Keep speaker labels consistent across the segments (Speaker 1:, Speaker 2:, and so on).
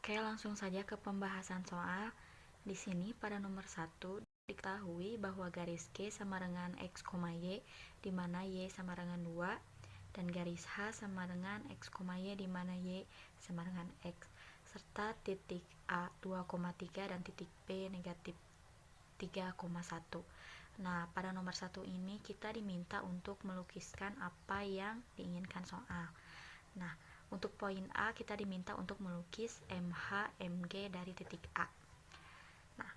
Speaker 1: Oke, langsung saja ke pembahasan soal. Di sini pada nomor 1 diketahui bahwa garis K sama dengan X, Y, di mana Y sama dengan 2, dan garis H sama dengan X, Y, di mana Y sama dengan X, serta titik A 2,3 dan titik B negatif 3,1. Nah, pada nomor 1 ini kita diminta untuk melukiskan apa yang diinginkan soal. Nah, untuk poin A kita diminta untuk melukis MH MG dari titik A. Nah,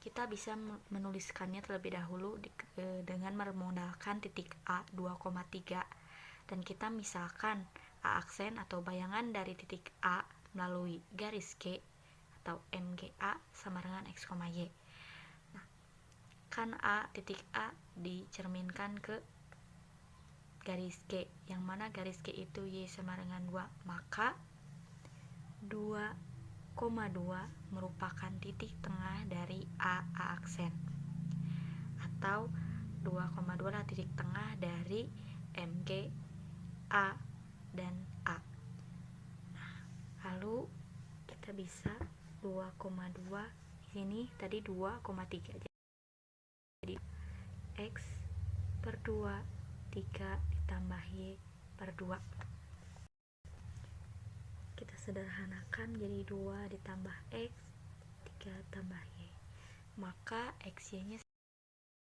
Speaker 1: kita bisa menuliskannya terlebih dahulu dengan bermodalkan titik A 2,3, dan kita misalkan A aksen atau bayangan dari titik A melalui garis G atau MGA sama dengan X, Y. Nah, kan titik A dicerminkan ke garis G, yang mana garis G itu Y sama dengan 2, maka 2,2 merupakan titik tengah dari A aksen, atau 2,2 adalah titik tengah dari MG, A, dan A. Nah, lalu kita bisa 2,2 di sini tadi 2,3, jadi X per 2, 3 ditambah Y per 2. Kita sederhanakan jadi 2 ditambah X, 3 tambah Y, maka XY nya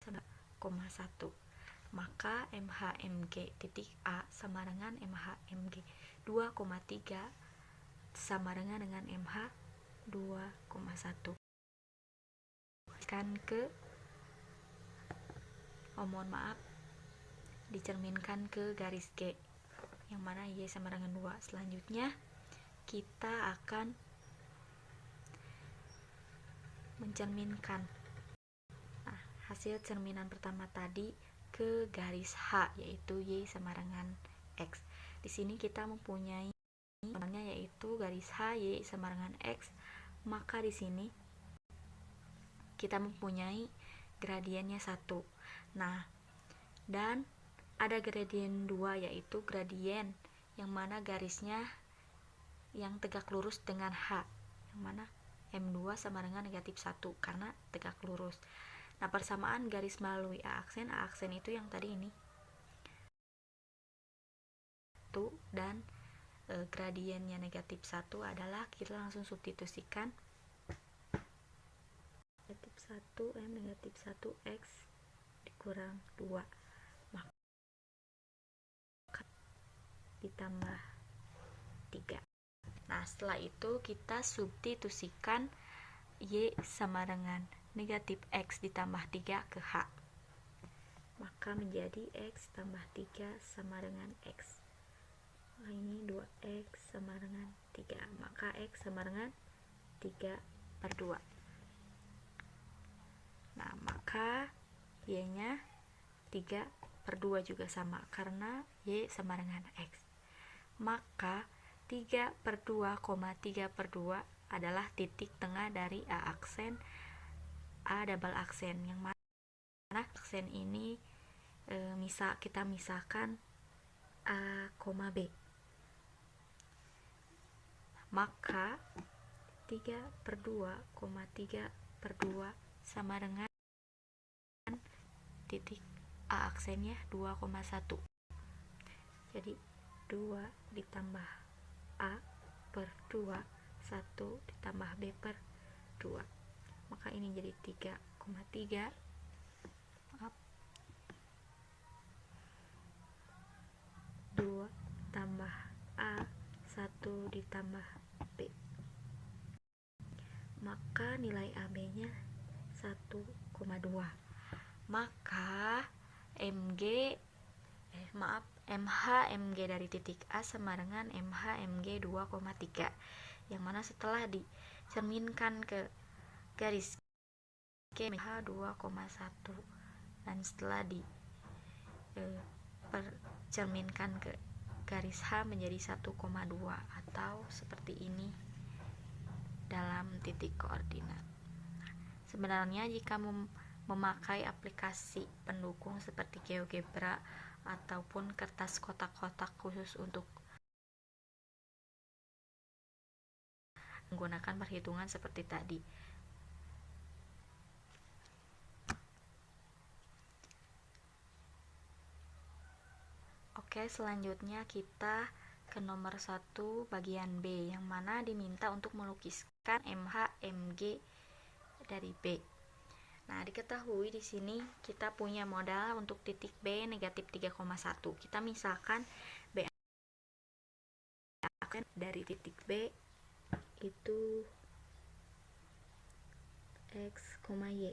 Speaker 1: sama 1. Maka MHMG titik A sama dengan MHMG 2,3 sama dengan MH 2,1. Kan ke mohon maaf, dicerminkan ke garis G, yang mana Y sama dengan 2. Selanjutnya kita akan mencerminkan hasil cerminan pertama tadi ke garis H, yaitu Y sama dengan X. Di sini kita mempunyai namanya yaitu garis H Y sama dengan X, maka di sini kita mempunyai gradiennya 1. Nah, dan ada gradien 2, yaitu gradien yang mana garisnya yang tegak lurus dengan H, yang mana M2 sama dengan negatif 1 karena tegak lurus. Nah, persamaan garis melalui A aksen itu yang tadi ini, dan gradiennya negatif 1 adalah, kita langsung substitusikan negatif 1 M negatif 1 X dikurang 2, maka ditambah 3. Nah, setelah itu kita substitusikan Y sama dengan negatif X ditambah 3 ke H, maka menjadi X tambah 3 sama dengan X. Nah, ini 2X sama dengan 3, maka X sama dengan 3 per 2. Nah, maka Y nya 3 per 2 juga sama, karena Y sama dengan X. Maka 3 per 2, 3 per 2 adalah titik tengah dari A aksen, A double aksen, yang mana aksen ini kita misalkan A, B. Maka 3 per 2, 3 per 2 sama dengan titik A aksennya 2,1. Jadi 2 ditambah A per 2, 1 ditambah B per 2, maka ini jadi 3,3. Maaf, 2 tambah A, 1 ditambah B, maka nilai AB nya 1,2. Maka MH dari titik A sama dengan MHMG 2,3, yang mana setelah dicerminkan ke garis G MH 2,1, dan setelah dicerminkan ke garis H menjadi 1,2, atau seperti ini dalam titik koordinat. Sebenarnya jika memakai aplikasi pendukung seperti GeoGebra ataupun kertas kotak-kotak khusus untuk menggunakan perhitungan seperti tadi. Oke, selanjutnya kita ke nomor 1 bagian B, yang mana diminta untuk melukiskan MH MG dari B. Nah, diketahui di sini kita punya modal untuk titik B negatif 3,1. Kita misalkan B akan dari titik B itu X, Y.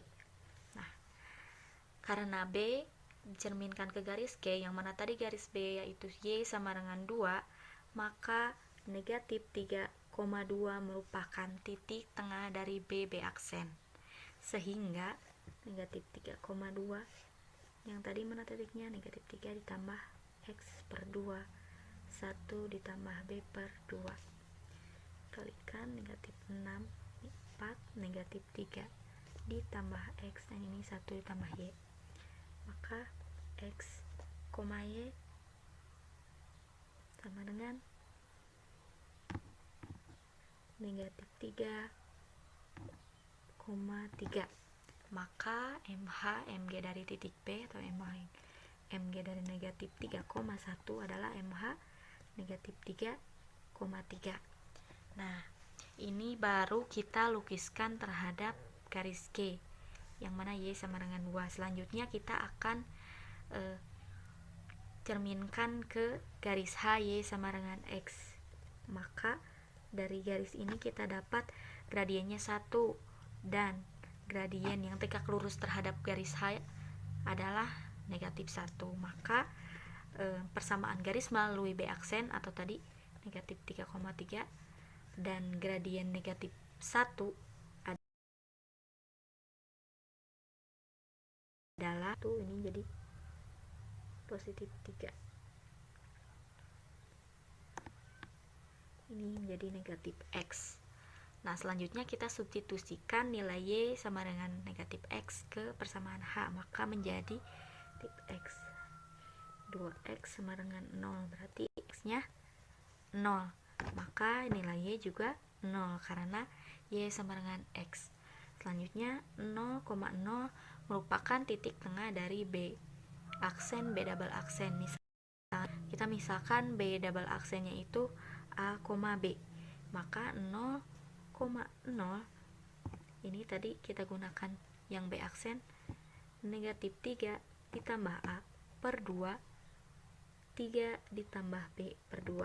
Speaker 1: Nah, karena B dicerminkan ke garis G, yang mana tadi garis B yaitu Y sama dengan 2, maka negatif 3,2 merupakan titik tengah dari B aksen. Sehingga negatif 3,2 yang tadi mana titiknya, negatif 3 ditambah X per 2, 1 ditambah B per 2, kalikan negatif 6, 4, negatif 3 ditambah X, dan ini 1 ditambah Y, maka X, Y sama dengan negatif 3,3. Maka MH MG dari titik B atau MH MG dari negatif 3,1 adalah MH negatif 3,3. Nah, ini baru kita lukiskan terhadap garis G, yang mana Y sama dengan 2. Selanjutnya kita akan cerminkan ke garis H, Y sama dengan X. Maka dari garis ini kita dapat gradiennya 1, dan gradien yang tegak lurus terhadap garis H adalah negatif 1. Maka persamaan garis melalui B aksen atau tadi negatif 3,3 dan gradien negatif 1 adalah ini jadi positif 3. Ini menjadi negatif X. Nah, selanjutnya kita substitusikan nilai Y sama dengan negatif X ke persamaan H, maka menjadi tip X. 2X sama dengan 0, berarti X-nya 0. Maka nilai Y juga 0 karena Y sama dengan X. Selanjutnya 0,0 merupakan titik tengah dari B aksen, B double aksen. Kita misalkan B double aksennya itu A, B, maka 0,0 ini tadi kita gunakan yang B aksen, negatif 3 ditambah A per 2, 3 ditambah B per 2,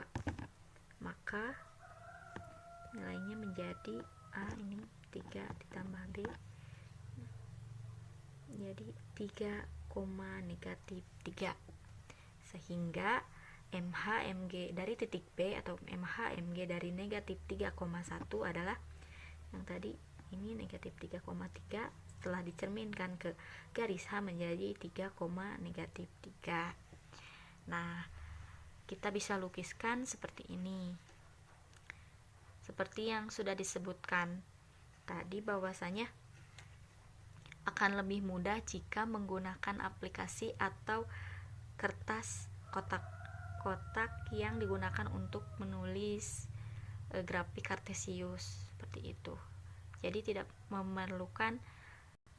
Speaker 1: maka nilainya menjadi A ini 3 ditambah B jadi 3, negatif 3. Sehingga MH MG dari titik B atau MH MG dari negatif 3,1 adalah yang tadi ini negatif 3,3 setelah dicerminkan ke garis H menjadi 3, negatif 3. Nah, kita bisa lukiskan seperti ini. Seperti yang sudah disebutkan tadi, bahwasanya akan lebih mudah jika menggunakan aplikasi atau kertas kotak yang digunakan untuk menulis grafik kartesius seperti itu. Jadi tidak memerlukan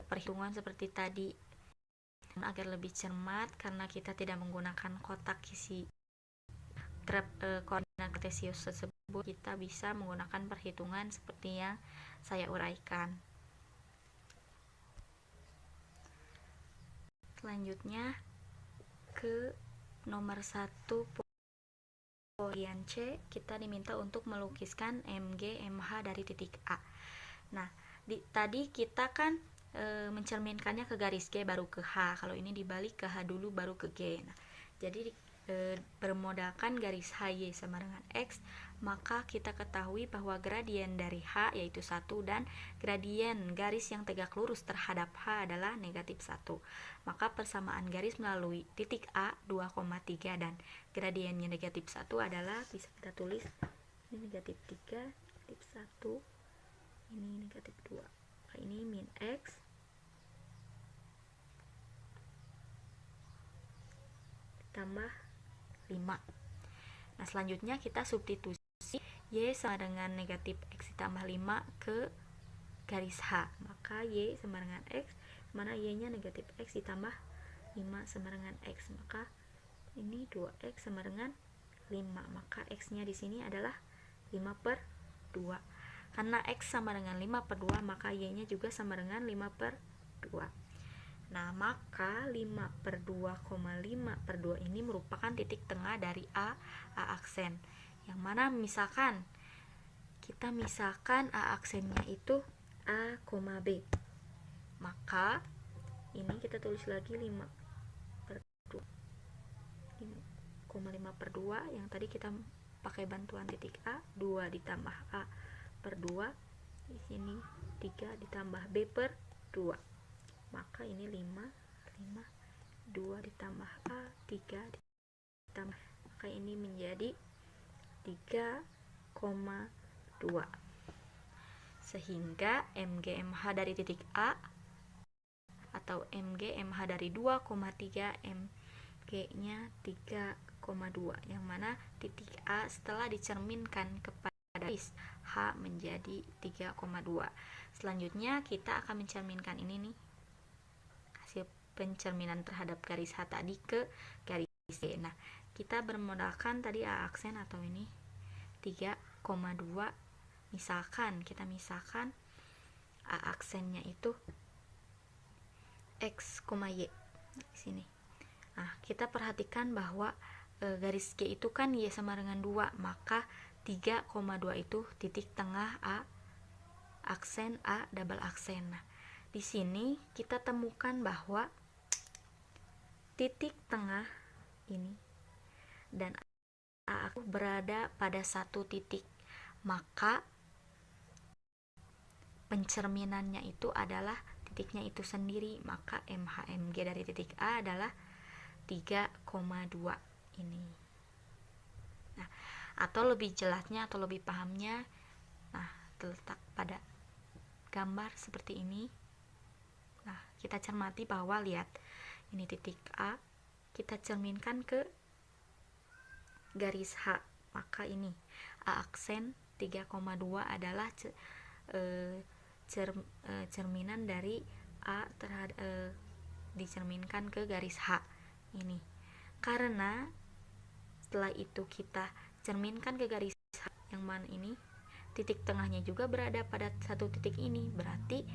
Speaker 1: perhitungan seperti tadi. Agar lebih cermat, karena kita tidak menggunakan kotak isi koordinat kartesius tersebut, kita bisa menggunakan perhitungan seperti yang saya uraikan. Selanjutnya ke nomor 1 bagian C, kita diminta untuk melukiskan MG MH dari titik A. Nah, tadi kita kan mencerminkannya ke garis G baru ke H. Kalau ini dibalik, ke H dulu baru ke G. Nah, jadi bermodalkan garis HY sama dengan X, maka kita ketahui bahwa gradien dari H yaitu 1 dan gradien garis yang tegak lurus terhadap H adalah negatif 1. Maka persamaan garis melalui titik A 2,3 dan gradiennya negatif 1 adalah, bisa kita tulis ini negatif 3, negatif 1, ini negatif 2. Maka ini min X ditambah 5. Nah, selanjutnya kita substitusi Y sama dengan negatif X ditambah 5 ke garis H, maka Y sama dengan X, mana Y nya negatif X ditambah 5 sama dengan X, maka ini 2X sama dengan 5, maka X nya di sini adalah 5/2. Karena X sama dengan 5/2, maka Y nya juga sama dengan 5/2. Nah, maka 5/2, 5/2 ini merupakan titik tengah dari A aksen. Yang mana misalkan kita misalkan A aksennya itu A, B. Maka ini kita tulis lagi 5/2, 5/2 yang tadi kita pakai bantuan titik A, 2 ditambah A per 2, di sini 3 ditambah B per 2, maka ini 5, 2 ditambah A, 3 ditambah, maka ini menjadi 3,2. Sehingga MGMH dari titik A atau MGMH dari 2,3, MG nya 3,2, yang mana titik A setelah dicerminkan kepada garis H menjadi 3,2. Selanjutnya kita akan mencerminkan ini nih, hasil pencerminan terhadap garis H tadi ke garis C. Nah, kita bermodalkan tadi A aksen atau ini 3,2. Misalkan A aksennya itu X, Y di sini. Nah, kita perhatikan bahwa garis G itu kan Y sama dengan 2, maka 3,2 itu titik tengah A aksen A double aksen. Nah, di sini kita temukan bahwa titik tengah ini dan A aku berada pada satu titik, maka pencerminannya itu adalah titiknya itu sendiri, maka MHMG dari titik A adalah 3,2 ini. Nah, atau lebih jelasnya atau lebih pahamnya, nah, terletak pada gambar seperti ini. Nah, kita cermati bahwa lihat, ini titik A, kita cerminkan ke garis H, maka ini A aksen 3,2 adalah cerminan dari A terhadap dicerminkan ke garis H ini. Karena setelah itu kita cerminkan ke garis H, yang mana ini titik tengahnya juga berada pada satu titik ini, berarti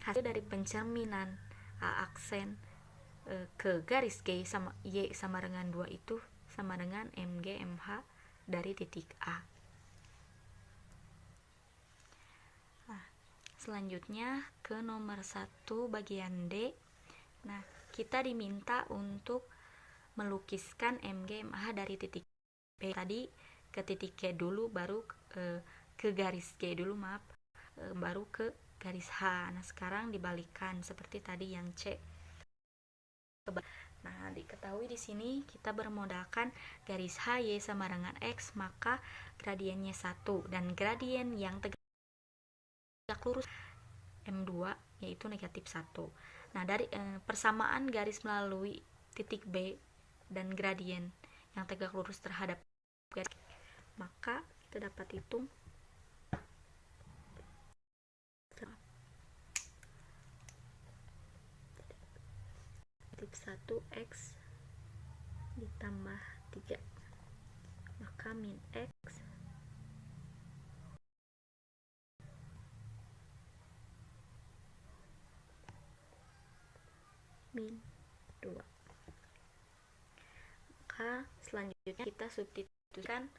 Speaker 1: hasil dari pencerminan A aksen ke garis G sama Y sama dengan 2 itu sama dengan MG MH dari titik A. Nah, selanjutnya ke nomor 1 bagian D. Nah, kita diminta untuk melukiskan MG MH dari titik B. Tadi ke titik G dulu, baru ke garis G dulu, baru ke garis H. Nah, sekarang dibalikan seperti tadi yang C. Nah, diketahui di sini kita bermodalkan garis HY sama dengan X, maka gradiennya 1, dan gradien yang tegak lurus M2 yaitu negatif 1. Nah, dari persamaan garis melalui titik B dan gradien yang tegak lurus terhadap garis, maka kita dapat hitung negatif 1X ditambah 3, maka min X min 2. Maka selanjutnya kita substitusikan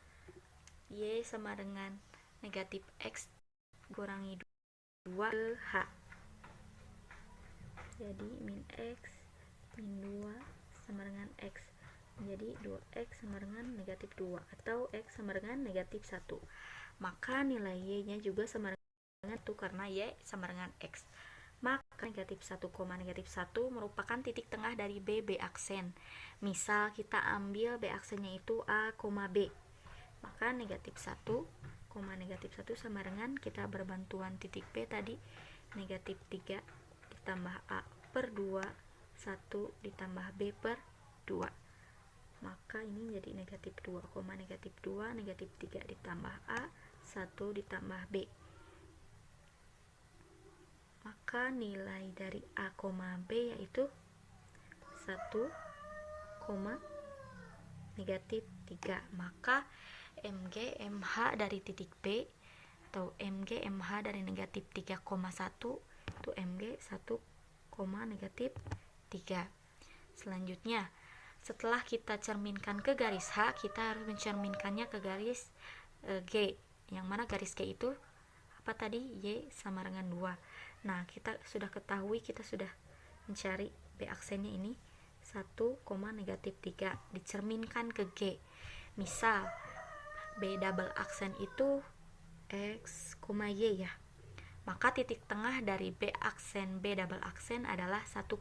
Speaker 1: Y sama dengan negatif X kurangi 2 ke H, jadi min X min 2 sama dengan X, menjadi 2X sama dengan negatif 2, atau X sama dengan negatif 1. Maka nilai Y nya juga sama dengan 1 karena Y sama dengan X. Maka negatif 1, negatif 1 merupakan titik tengah dari B aksen. Misal kita ambil B aksennya itu A, B, maka negatif 1, negatif 1 sama dengan kita berbantuan titik B tadi, negatif 3 ditambah A per 2, 1 ditambah B per 2. maka ini jadi negatif 2, negatif 2, negatif 3 ditambah A, 1 ditambah B. Maka nilai dari A, B yaitu 1, negatif 3. Maka MG MH dari titik B atau MG MH dari negatif 3,1 itu MG 1, negatif 3. Selanjutnya, setelah kita cerminkan ke garis H, kita harus mencerminkannya ke garis G, yang mana garis G itu apa tadi? Y sama dengan 2. Nah, kita sudah ketahui, kita sudah mencari B aksennya ini 1, negatif 3 dicerminkan ke G. Misal B double aksen itu X, Y ya. Maka titik tengah dari B aksen B double aksen adalah 1,2.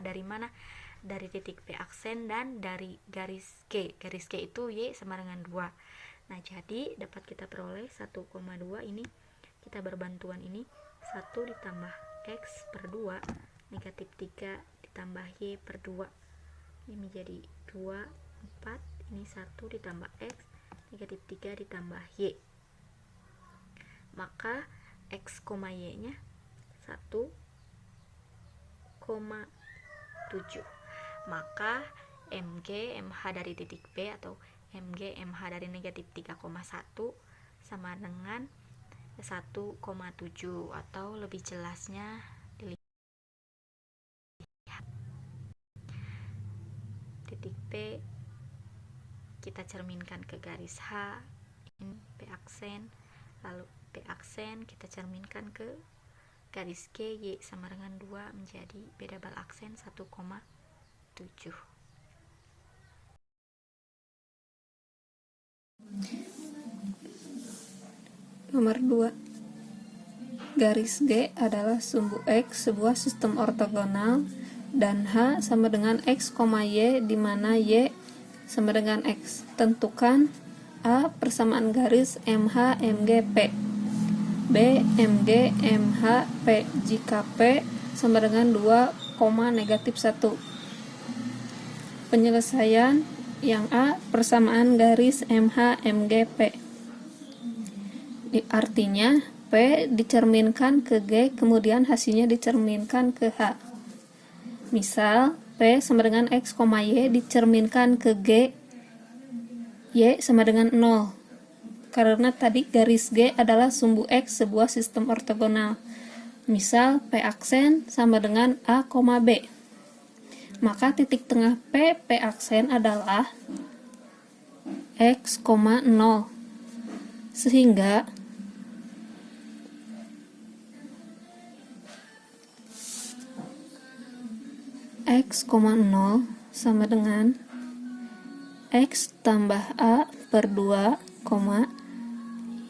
Speaker 1: Dari mana? Dari titik B aksen dan dari garis G. Garis G itu Y sama dengan 2. Nah, jadi dapat kita peroleh 1,2 ini, kita berbantuan ini 1 ditambah X per 2, negatif 3 ditambah Y per 2. Ini menjadi 2, 4. Ini 1 ditambah X, negatif 3 ditambah Y. Maka X, Y nya 1,7. Maka MG MH dari titik B atau MG MH dari negatif 3,1 sama dengan 1,7, atau lebih jelasnya dilihat titik B kita cerminkan ke garis H, ini B aksen, lalu B aksen kita cerminkan ke garis G, Y sama dengan 2 menjadi B double aksen 1,7.
Speaker 2: Nomor 2. Garis G adalah sumbu X sebuah sistem ortogonal dan H sama dengan X, Y di mana Y sama dengan X. Tentukan A persamaan garis MH MG P. B MG MH P jika P sama dengan 2, negatif 1. Penyelesaian yang A persamaan garis MH MG P. Artinya P dicerminkan ke G, kemudian hasilnya dicerminkan ke H. Misal P sama dengan X, Y dicerminkan ke G, Y sama dengan 0. Karena tadi garis G adalah sumbu X sebuah sistem ortogonal. Misal P aksen sama dengan A, B. Maka titik tengah P aksen adalah X, 0. Sehingga X, 0 sama dengan X tambah A per 2,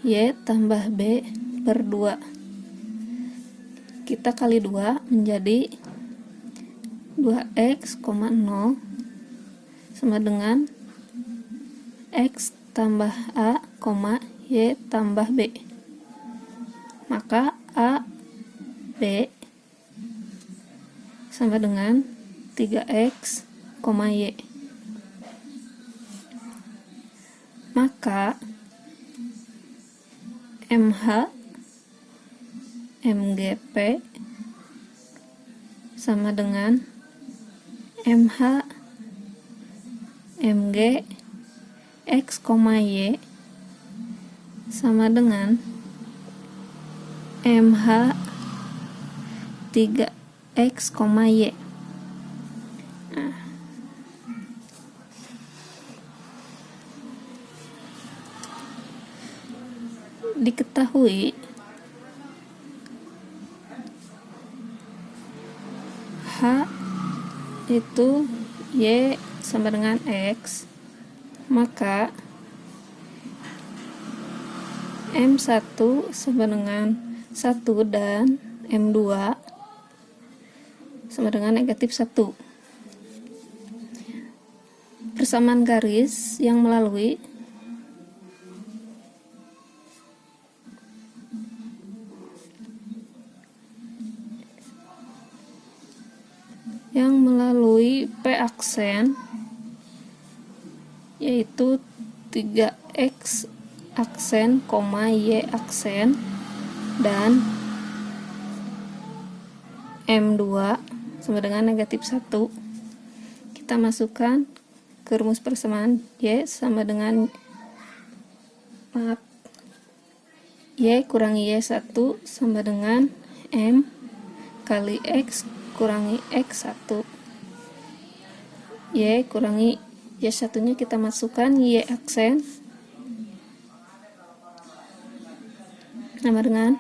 Speaker 2: Y tambah B per 2. Kita kali 2 menjadi 2X, 0 sama dengan X tambah A, Y tambah B. Maka A, B sama dengan 3X, Y. Maka MH MGP sama dengan MH MG X, Y sama dengan MH 3X, Y. Diketahui H itu Y sama dengan X, maka M1 sama dengan 1 dan M2 sama dengan negatif 1. Persamaan garis yang melalui P aksen yaitu 3x aksen, y aksen, dan M2 sama dengan negatif 1. Kita masukkan ke rumus persamaan Y sama dengan Y kurangi Y1 sama dengan M kali X kurangi X1. Y kurangi Y1 nya kita masukkan Y aksen sama dengan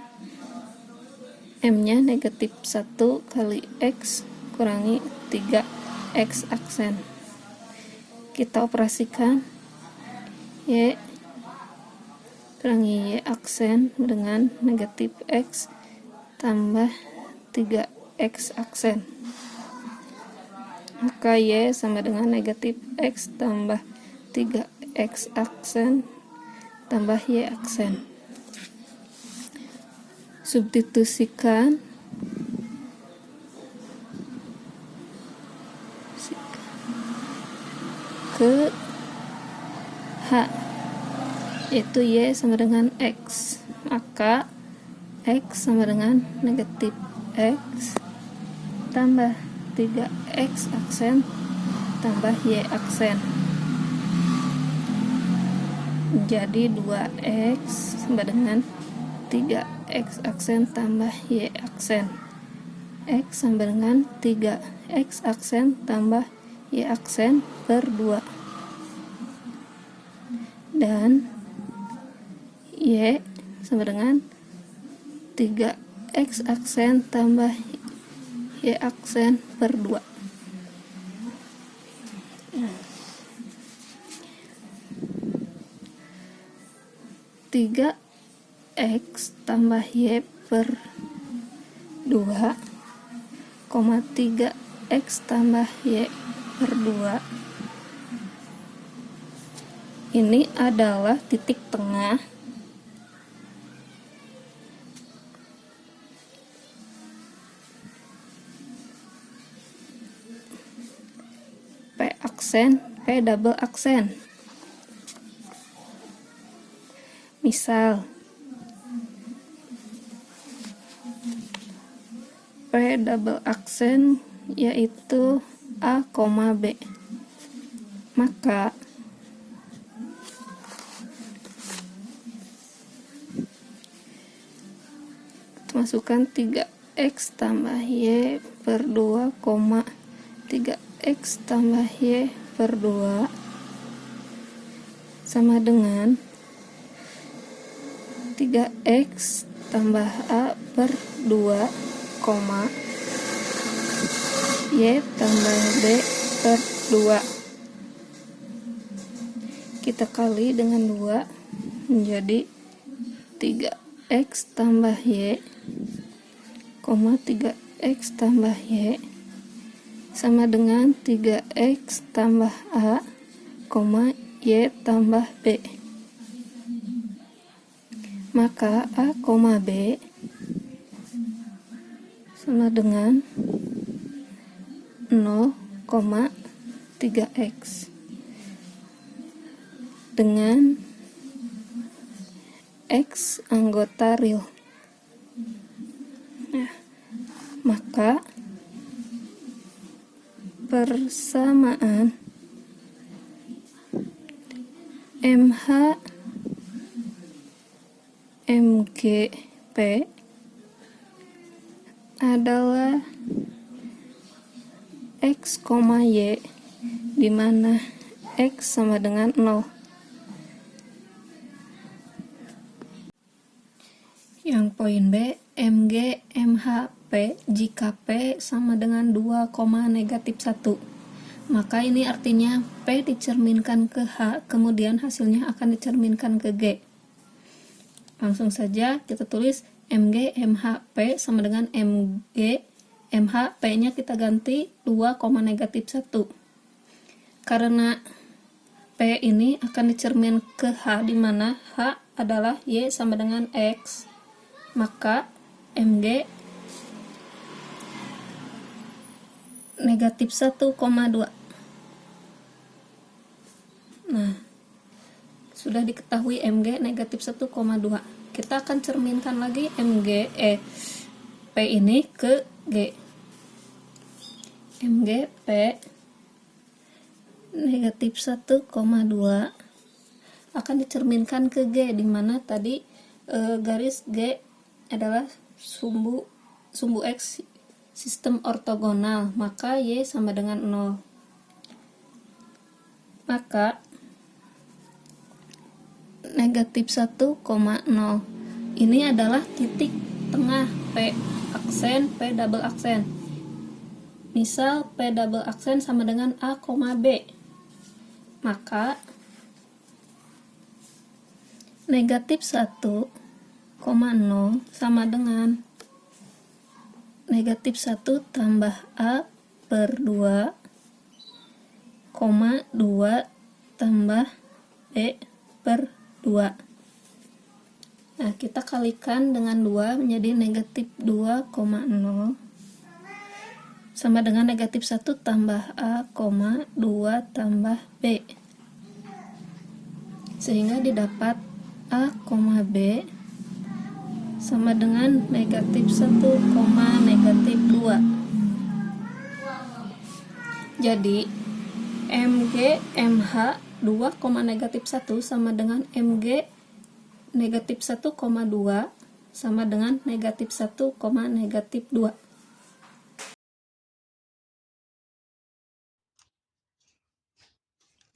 Speaker 2: M nya negatif 1 kali X kurangi 3X aksen. Kita operasikan Y kurangi Y aksen dengan negatif X tambah 3X aksen. Maka Y sama dengan negatif X tambah 3X aksen tambah Y aksen. Substitusikan ke H, yaitu Y sama dengan X. Maka X sama dengan negatif X tambah 3X aksen tambah Y aksen. Jadi 2X sama dengan 3X aksen tambah Y aksen. X sama dengan 3X aksen tambah Y aksen per 2. Dan Y sama dengan 3X aksen tambah Y aksen per 2. Tiga X tambah Y per 2, 3X tambah Y per 2 ini adalah titik tengah P aksen, P double aksen. Misal P double aksen yaitu A, B. Maka masukkan 3X tambah Y per 2, 3X tambah Y per 2 sama dengan 3X tambah A per 2, Y tambah B per 2. Kita kali dengan 2 menjadi 3X tambah Y, 3X tambah Y sama dengan 3X tambah A, Y tambah B. Maka A, B sama dengan 0,3X dengan X anggota real. Nah, maka persamaan MH MGP adalah X, Y di mana X sama dengan 0. Yang poin B, MG MH P jika P sama dengan 2, negatif 1. Maka ini artinya P dicerminkan ke H, kemudian hasilnya akan dicerminkan ke G. Langsung saja kita tulis MG MH P sama dengan MG MH P-nya kita ganti 2, negatif 1. Karena P ini akan dicermin ke H di mana H adalah Y sama dengan X. Maka MG negatif 1,2. Nah, Sudah diketahui MG negatif 1,2. Kita akan cerminkan lagi P ini ke G. MG P negatif 1,2 akan dicerminkan ke G, di mana tadi garis G adalah sumbu X sistem ortogonal, maka Y sama dengan 0. Maka negatif 1,0 ini adalah titik tengah P aksen P double aksen. Misal P double aksen sama dengan A, B, maka negatif 1,0 sama dengan negatif 1 tambah A per 2, 2 tambah B per 2. Nah, kita kalikan dengan 2 menjadi negatif 2,0 sama dengan negatif 1 tambah A, 2 tambah B. Sehingga didapat A, B sama dengan negatif 1, negatif 2. Jadi MG MH 2, negatif 1 sama dengan MG negatif 1,2 sama dengan negatif 1, negatif 2.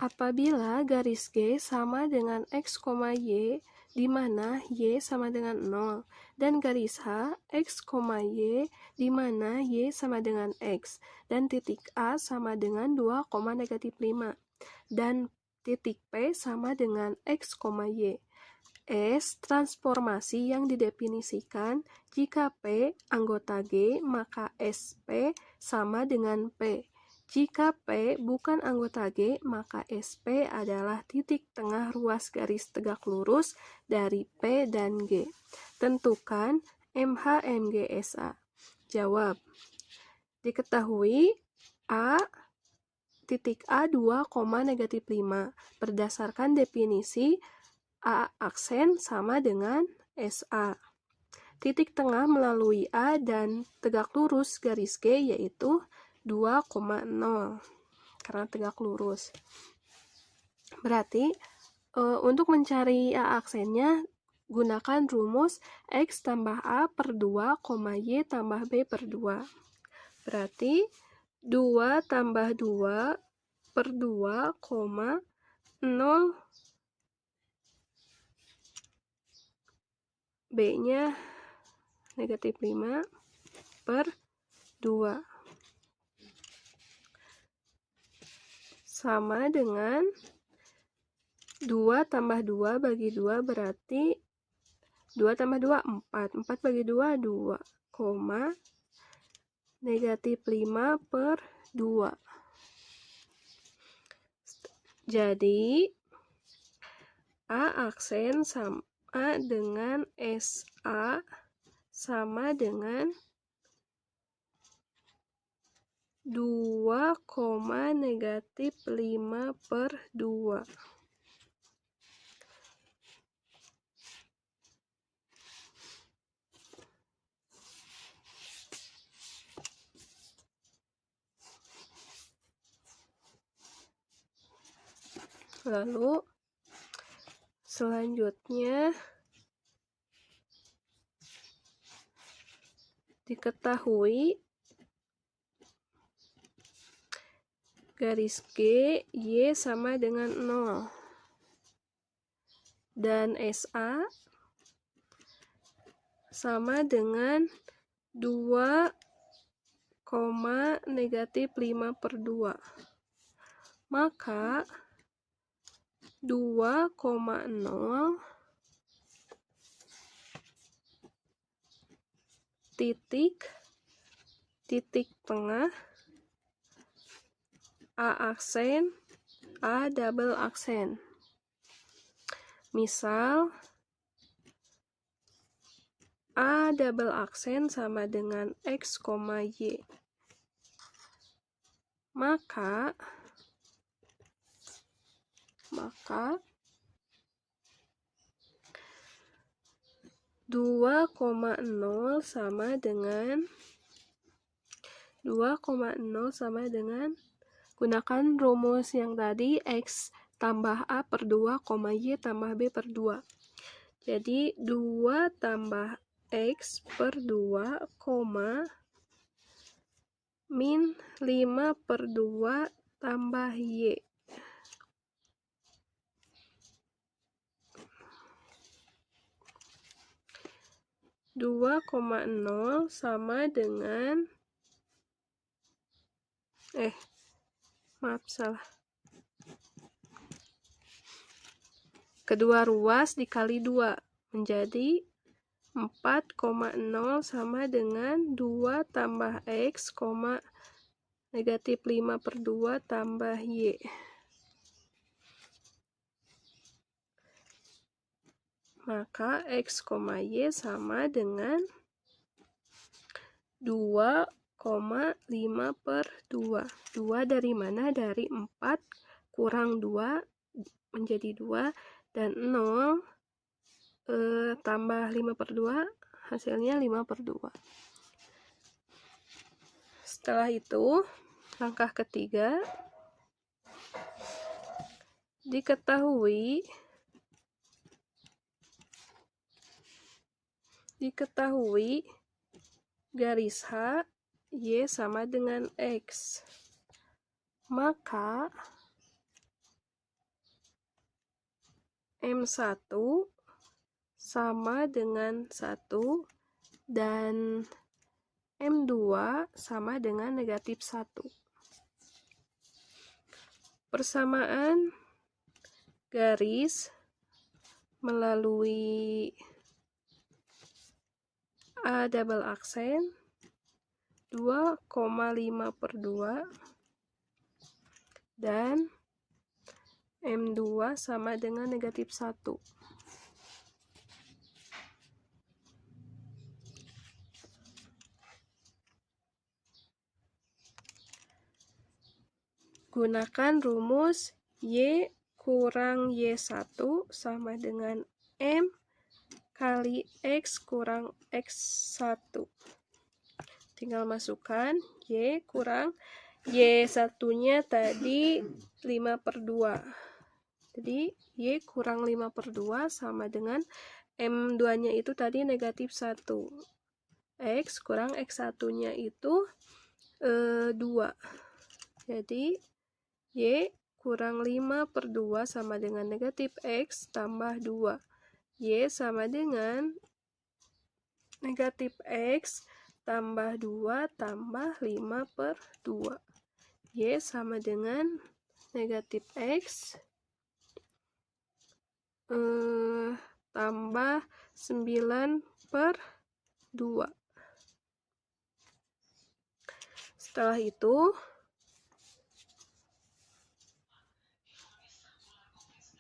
Speaker 3: Apabila garis G sama dengan X, Y, di mana Y sama dengan 0, dan garis H, X, Y, di mana Y sama dengan X, dan titik A sama dengan 2, negatif 5, dan titik P sama dengan X, Y. S. Transformasi yang didefinisikan jika P anggota G, maka SP sama dengan P. Jika P bukan anggota G, maka SP adalah titik tengah ruas garis tegak lurus dari P dan G. Tentukan MH MG SA. Jawab. Diketahui A titik A 2, negatif 5. Berdasarkan definisi A aksen sama dengan SA. Titik tengah melalui A dan tegak lurus garis G yaitu 2,0 karena tegak lurus. Berarti untuk mencari A aksennya gunakan rumus X tambah A per 2, Y tambah B per 2. Berarti 2 tambah 2 per 2, 0 B-nya negatif 5 per 2. Sama dengan 2 tambah 2 bagi 2 berarti 2 tambah 2, 4. 4 bagi 2, 2, negatif 5 per 2. Jadi, A aksen sama dengan SA sama dengan 2, negatif 5 per 2. Lalu, selanjutnya diketahui garis G, Y sama dengan 0. Dan SA sama dengan 2, negatif 5 per 2. Maka 2,0 titik tengah A aksen, A double aksen. Misal A double aksen sama dengan X, Y. Maka 2,0 sama dengan 2,0 sama dengan gunakan rumus yang tadi X tambah A per 2, Y tambah B per 2. Jadi 2 tambah X per 2, min 5 per 2 tambah Y. Dua koma nol sama dengan salah. Kedua ruas dikali 2 menjadi 4,0 sama dengan 2 tambah X, negatif 5 per 2 tambah Y. Maka X, Y sama dengan 2,5 per 2. 2 dari mana? Dari 4 kurang 2 menjadi 2, dan 0 tambah 5 per 2 hasilnya 5 per 2. Setelah itu langkah ketiga, diketahui garis H, Y sama dengan X. Maka M1 sama dengan 1 dan M2 sama dengan negatif 1. Persamaan garis melalui A double aksen 2,5 per 2 dan M2 sama dengan negatif 1. Gunakan rumus Y kurang Y1 sama dengan M kali X kurang X1. Tinggal masukkan Y kurang Y1-nya tadi 5 per 2. Jadi Y kurang 5 per 2 sama dengan M2-nya itu tadi negatif 1. X kurang X1-nya itu 2. Jadi Y kurang 5 per 2 sama dengan negatif X tambah 2. Y sama dengan negatif X tambah 2 tambah 5 per 2. Y sama dengan negatif X tambah 9 per 2. Setelah itu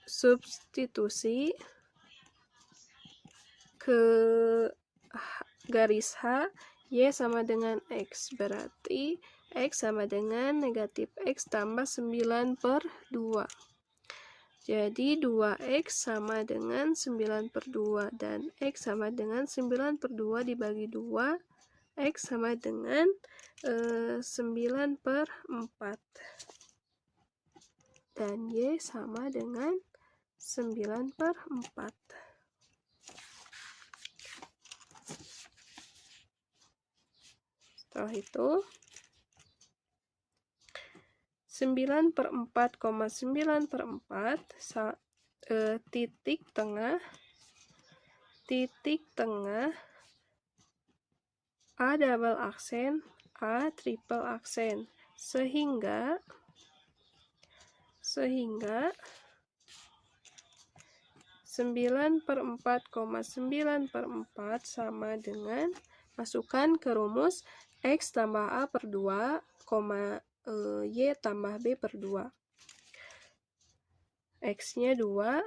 Speaker 3: substitusi ke garis H, Y sama dengan X, berarti X sama dengan negatif X tambah 9 per 2. Jadi 2X sama dengan 9 per 2, dan X sama dengan 9 per 2 dibagi 2, X sama dengan 9 per 4. Dan Y sama dengan 9 per 4. Setelah itu 9 per 4, 9 per 4 titik tengah A double aksen, A triple aksen, sehingga 9 per 4, 9 per 4 sama dengan, masukkan ke rumus X tambah A per 2, Y tambah B per 2. X-nya 2,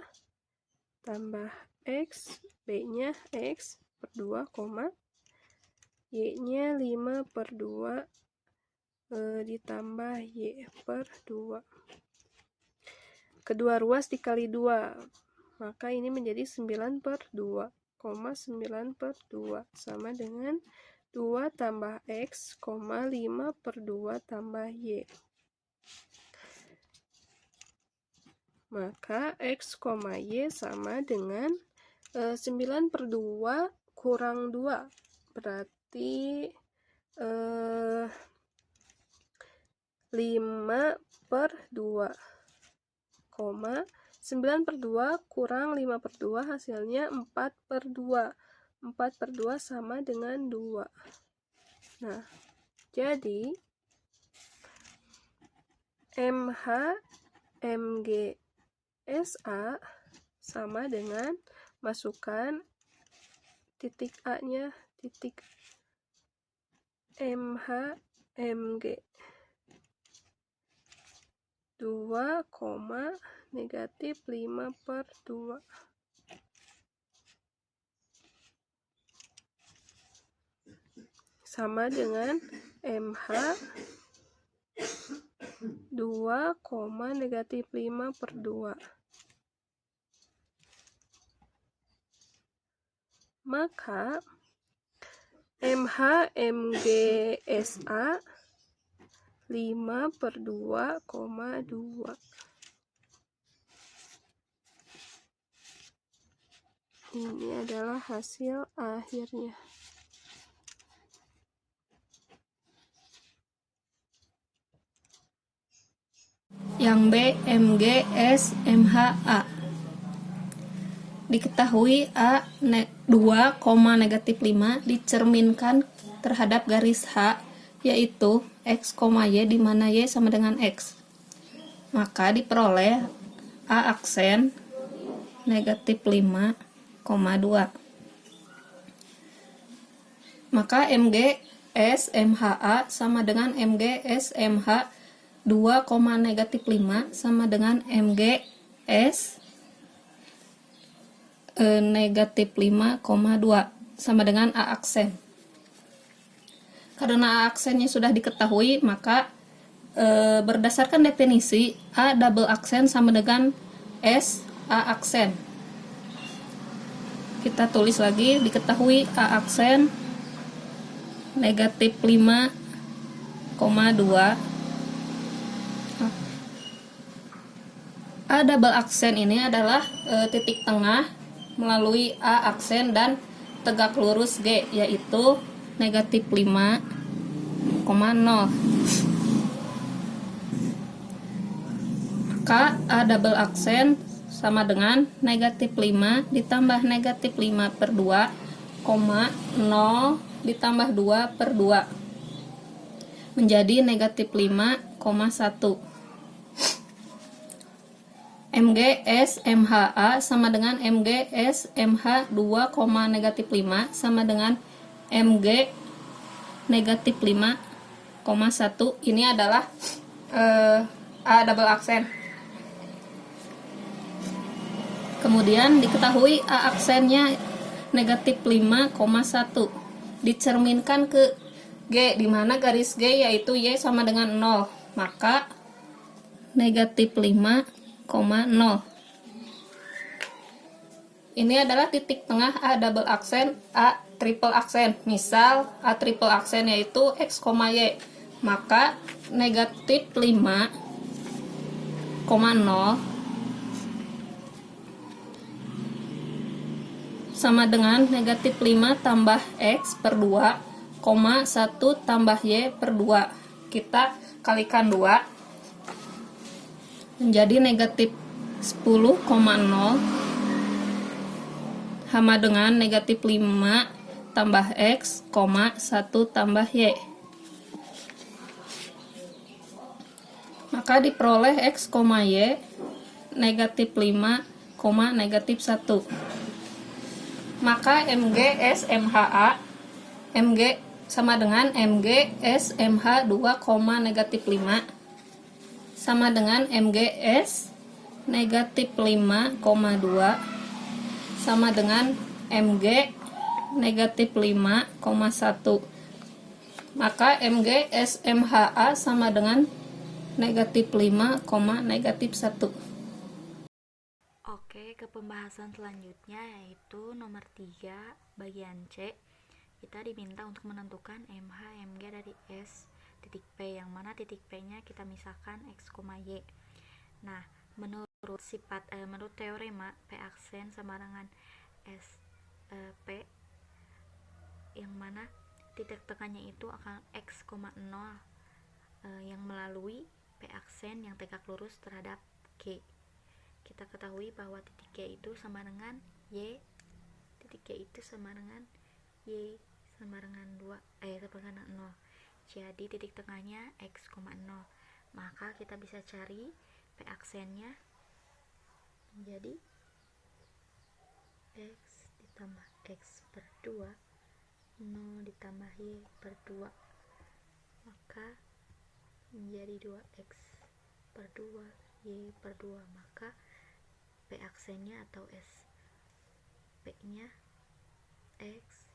Speaker 3: tambah X, B-nya X per 2, Y-nya 5 per 2, ditambah Y per 2. Kedua ruas dikali 2, maka ini menjadi 9 per 2, 2,9/2 sama dengan 2 tambah X, 5/2 tambah Y. Maka X, Y sama dengan 9/2 kurang 2. Berarti 5/2. 9/2 kurang 5/2 hasilnya 4/2. 4/2 sama dengan 2. Nah, jadi MH MG SA sama dengan, masukkan titik A-nya, titik MH MG 2, negatif 5/2. Sama dengan MH 2, negatif 5/2. Maka MH MG SA 5/2,2. Ini adalah hasil akhirnya.
Speaker 2: Yang B, MG, S, MH, A. Diketahui A 2, negatif 5 dicerminkan terhadap garis H, yaitu X, Y, di mana Y sama dengan X. Maka diperoleh A aksen negatif 5,2. Maka MG, S, MH, A sama dengan MG, S, MH 2, negatif 5 sama dengan MG, S negatif 5,2 sama dengan A aksen. Karena A aksennya sudah diketahui, maka berdasarkan definisi A double aksen sama dengan S A aksen. Kita tulis lagi, diketahui A aksen negatif 5,2. A double aksen ini adalah titik tengah melalui A aksen dan tegak lurus G, yaitu negatif 5,0. Maka A double aksen sama dengan negatif 5 ditambah negatif 5/2, 0 ditambah 2/2 menjadi negatif 5,1. MG, S, MH, A sama dengan MG, S, MH 2, negatif 5 sama dengan MG negatif 5,1. Ini adalah A double aksen. Kemudian diketahui A aksennya negatif 5,1 dicerminkan ke G, di mana garis G yaitu Y sama dengan 0. Maka negatif 5,0. Ini adalah titik tengah A double aksen, A triple aksen. Misal A triple aksen yaitu X, Y. Maka negatif 5,0 sama dengan negatif 5 tambah X per 2, 1 tambah Y per 2. Kita kalikan 2 menjadi negatif 10,0 sama dengan negatif 5 tambah X, 1 tambah Y. Maka diperoleh X, Y negatif 5, negatif 1. Maka MG, S, MH, A, MG sama dengan MG, S, MH 2, negatif 5 sama dengan MGS negatif 5,2 sama dengan MG negatif 5,1. Maka MG SMHA sama dengan negatif 5, negatif 1.
Speaker 1: Oke, ke pembahasan selanjutnya yaitu nomor 3 bagian C. Kita diminta untuk menentukan MH MG dari S titik P, yang mana titik P nya kita misalkan X, Y. Nah, menurut teorema P aksen sama dengan S P, yang mana titik tengahnya itu akan X, 0 yang melalui P aksen yang tegak lurus terhadap G. Kita ketahui bahwa titik G itu sama dengan Y, titik G itu sama dengan Y sama dengan 2, sama dengan 0. Jadi titik tengahnya X, 0. Maka kita bisa cari P aksennya menjadi X ditambah X per 2, 0 ditambah Y per 2, maka menjadi 2X per 2 Y per 2. Maka P aksennya atau S P nya X,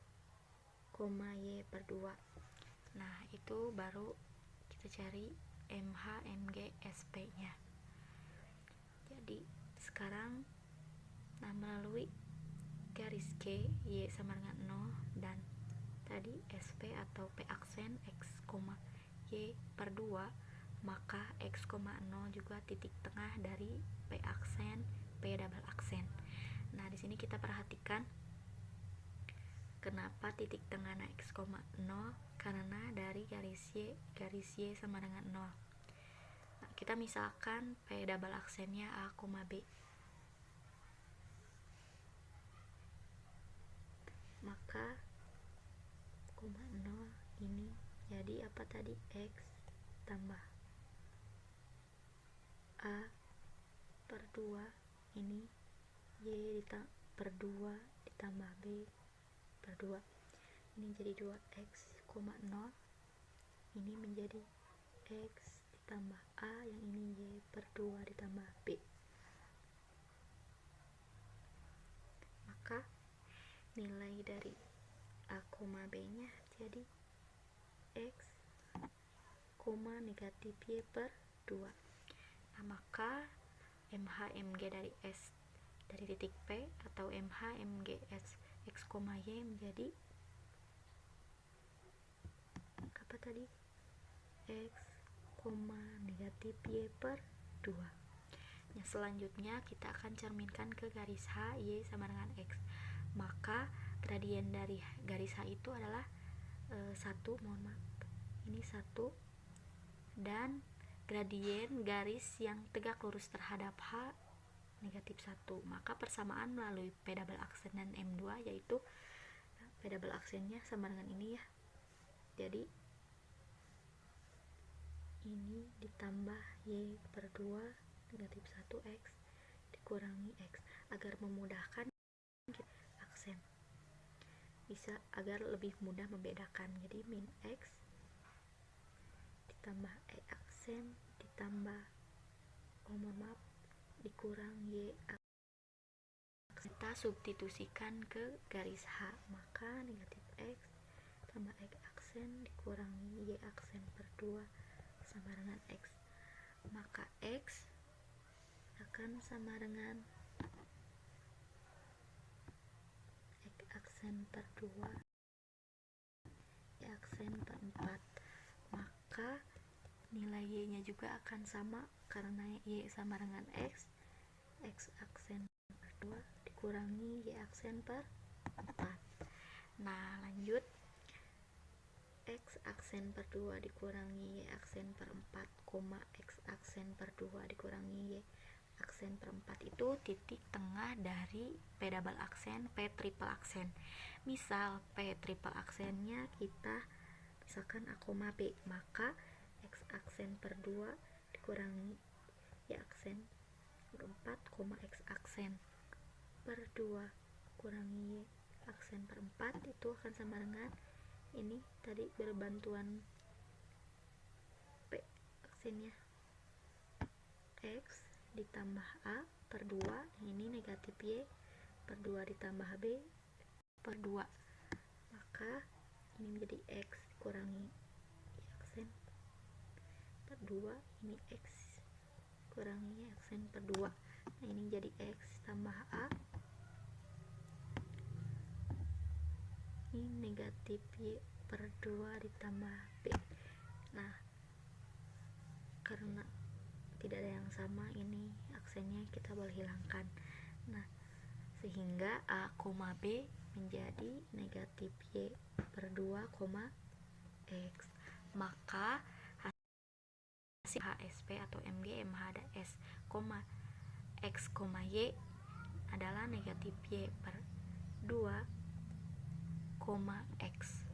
Speaker 1: Y per 2. Nah, itu baru kita cari MH, MG, SP nya. Jadi sekarang melalui garis G, Y sama dengan 0, dan tadi SP atau P aksen X, Y per 2, maka X, 0 juga titik tengah dari P aksen P double aksen. Nah, di sini kita perhatikan kenapa titik tengah X, 0, karena dari garis Y sama dengan 0. Nah, kita misalkan P double aksennya A, B. Maka 0 ini jadi apa tadi? X tambah A per 2, ini Y per 2 ditambah B per 2. Ini jadi 2X, 0. Ini menjadi X ditambah A, yang ini Y per 2 ditambah B. Maka nilai dari A, B nya jadi X, negatif Y per 2. Nah, maka MH MG dari S dari titik P atau MH MG S X, Y menjadi apa tadi? X, negatif Y per 2. Nah, selanjutnya kita akan cerminkan ke garis H, Y sama dengan X. Maka gradien dari garis H itu adalah 1, ini 1, dan gradien garis yang tegak lurus terhadap H negatif 1. Maka persamaan melalui P double aksen dan M2, yaitu P double aksennya sama dengan ini ya. Jadi ini ditambah Y per 2 negatif 1X dikurangi X, agar memudahkan aksen, bisa agar lebih mudah membedakan. Jadi min X ditambah E aksen ditambah dikurang Y aksen. Kita substitusikan ke garis H, maka negatif X tambah X aksen dikurangi Y aksen per 2 sama dengan X. Maka X akan sama dengan X aksen per 2 Y aksen per 4. Maka nilai Y nya juga akan sama, karena Y sama dengan X aksen per 2 dikurangi Y aksen per 4. Nah, lanjut, X aksen per 2 dikurangi Y aksen per 4, X aksen per 2 dikurangi Y aksen per 4 itu titik tengah dari P double aksen, P triple aksen. Misal P triple aksennya kita misalkan A, B, maka X aksen per 2 dikurangi Y aksen per 4, X aksen per 2 kurangi Y aksen per 4 itu akan sama dengan ini tadi berbantuan P aksennya X ditambah A per 2, ini negatif Y per 2 ditambah B per 2. Maka ini menjadi X kurangi Y aksen per 2, ini X kurangi Y aksen per 2. Nah, ini jadi X tambah A. Ini negatif Y per 2 ditambah B. Nah, karena tidak ada yang sama, ini aksennya kita boleh hilangkan. Nah, sehingga A, B menjadi negatif Y per 2, X. Maka hasil HSP atau MG, MH, dan S, X, Y adalah negatif Y per 2, X.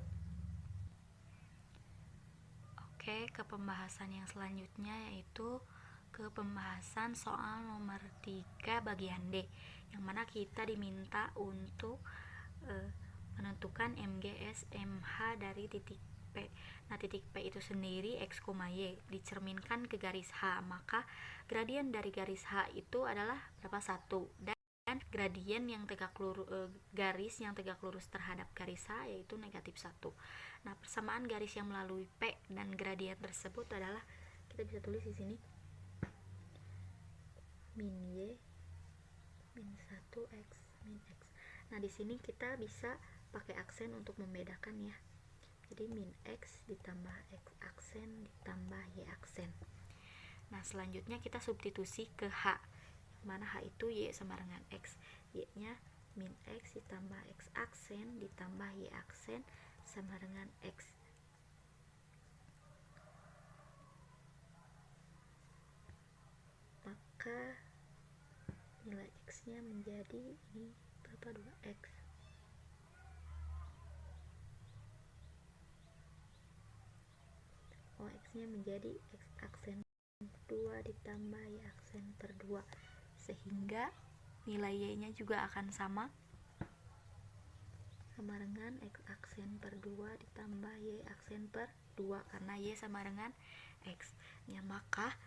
Speaker 1: Oke, ke pembahasan yang selanjutnya, yaitu ke pembahasan soal nomor 3 bagian D, yang mana kita diminta untuk menentukan MGS MH dari titik P. Nah, titik P itu sendiri X, Y dicerminkan ke garis H, maka gradien dari garis H itu adalah berapa? 1, dan gradien yang tegak lurus, garis yang tegak lurus terhadap garis H yaitu negatif 1. Nah, persamaan garis yang melalui P dan gradien tersebut adalah, kita bisa tulis di sini min Y min 1X min X. Nah, di sini kita bisa pakai aksen untuk membedakan ya. Jadi min X ditambah X aksen ditambah Y aksen. Nah, selanjutnya kita substitusi ke H, mana H itu Y sama dengan X. Y nya min X ditambah X aksen ditambah Y aksen sama dengan X. Maka nilai X nya menjadi ini berapa? 2X. X nya menjadi X aksen 2 ditambah Y aksen per 2, sehingga nilai Y nya juga akan sama dengan X aksen per 2 ditambah Y aksen per 2, karena Y sama dengan X ya. Maka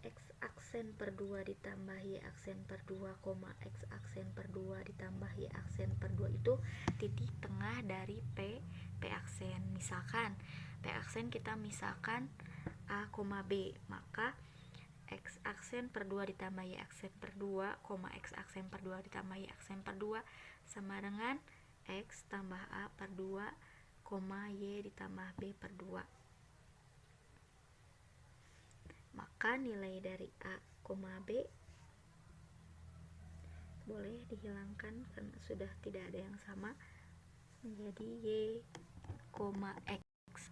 Speaker 1: X aksen per 2 ditambah Y aksen per 2, X aksen per 2 ditambah Y aksen per 2 itu titik tengah dari P aksen. Misalkan P aksen kita misalkan A, B, maka X aksen per 2 ditambah Y aksen per 2, X aksen per 2 ditambah Y aksen per 2 sama dengan X tambah A per 2, Y ditambah B per 2. Maka nilai dari A, B boleh dihilangkan karena sudah tidak ada yang sama, menjadi Y, X.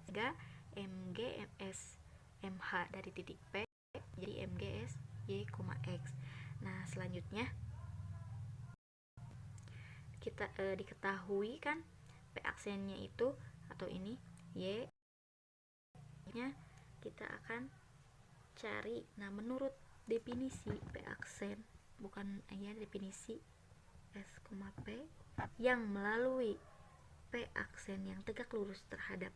Speaker 1: Sehingga MGS MH dari titik P jadi MGS Y, X. Nah, selanjutnya kita diketahui kan P aksennya itu atau ini Y nya kita akan cari. Nah, menurut definisi P aksen, bukan ya definisi S, P, yang melalui P aksen yang tegak lurus terhadap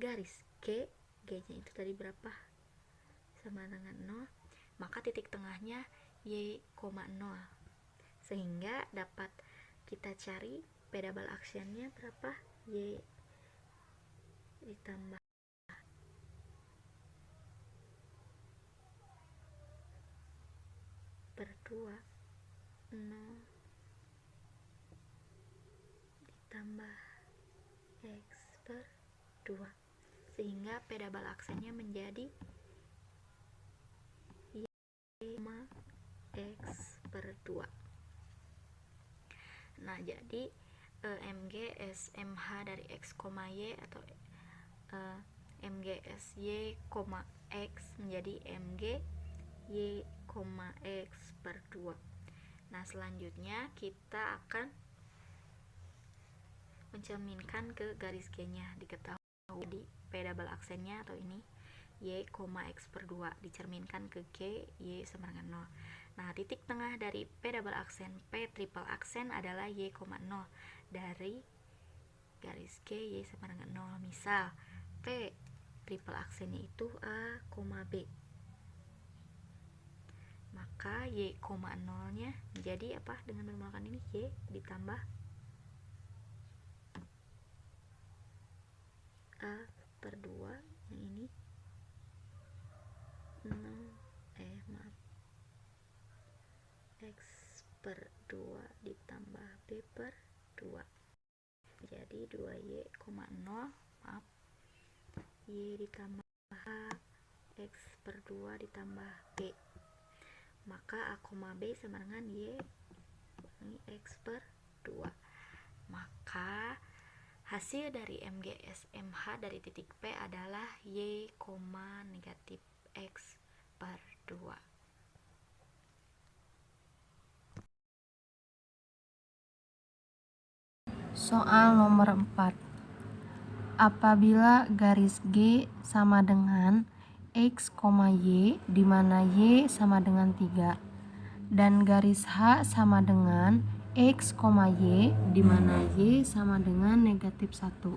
Speaker 1: garis G nya itu tadi berapa? Sama dengan 0, maka titik tengahnya Y, 0, sehingga dapat kita cari P double aksennya berapa? Y ditambah per 2, 0 ditambah X per 2, sehingga P double aksennya menjadi Y, X per 2. Nah, jadi MGS MH dari X, Y atau MGS Y, X menjadi MG Y, X per 2. Nah, selanjutnya kita akan mencerminkan ke garis G nya. Diketahui di P double aksennya atau ini Y, X per 2 dicerminkan ke G, Y sama dengan 0. Nah, titik tengah dari P double aksen P triple aksen adalah Y, 0 dari garis G, Y sama dengan 0. Misal P triple aksennya itu A, B, maka Y, 0 nya menjadi apa? Dengan menggunakan ini Y ditambah A per 2, yang ini 0, per 2 ditambah B per 2. Jadi 2Y, 0, maaf, Y ditambah H, X per 2 ditambah B. Maka A, B sama dengan Y X per 2. Maka hasil dari MGS MH dari titik P adalah Y, negatif X per 2.
Speaker 4: Soal nomor 4. Apabila garis G sama dengan X, Y, di mana Y sama dengan 3, dan garis H sama dengan X, Y, di mana Y sama dengan negatif 1.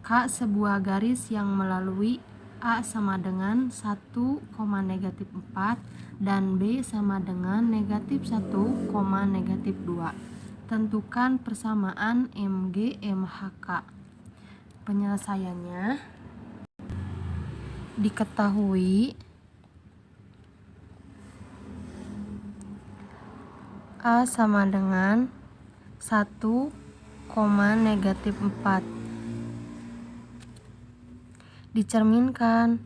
Speaker 4: K sebuah garis yang melalui A sama dengan 1, negatif 4, dan B sama dengan negatif 1, negatif 2. Tentukan persamaan MG MHK. Penyelesaiannya diketahui A sama dengan 1, negatif 4. Dicerminkan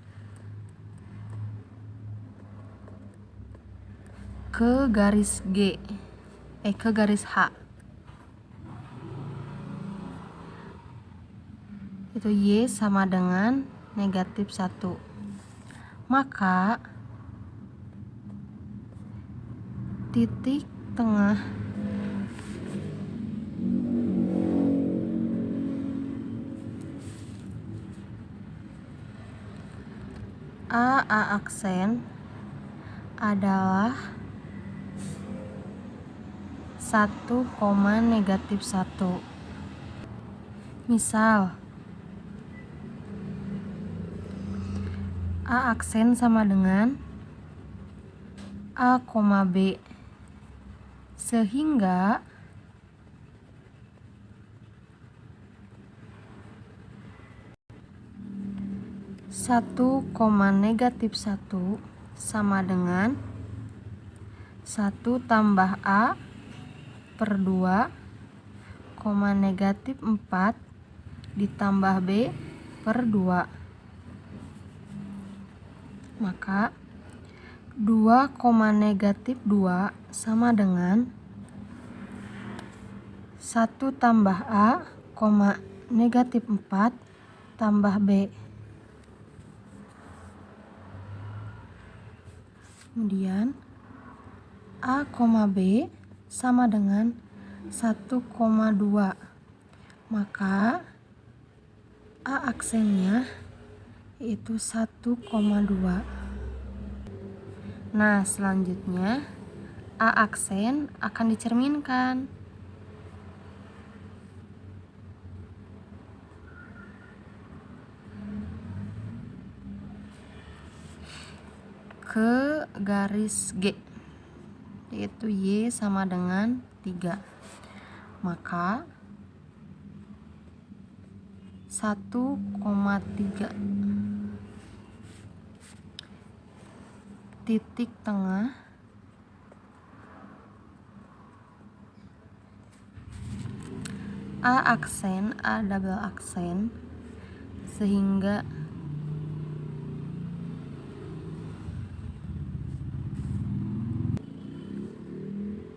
Speaker 4: ke garis G, ke garis H. Itu Y sama dengan negatif 1. Maka titik tengah A aksen adalah 1, negatif 1. Misal A aksen sama dengan A, B, sehingga satu, negatif 1 sama dengan 1 tambah A per 2, negatif 4 ditambah B per 2. Maka 2, negatif 2 sama dengan 1 tambah A, negatif 4 tambah B. Kemudian A, B sama dengan 1,2. Maka A aksennya yaitu 1,2. Nah, selanjutnya A aksen akan dicerminkan ke garis G, yaitu Y sama dengan 3. Maka 1,3 titik tengah A aksen, A double aksen, sehingga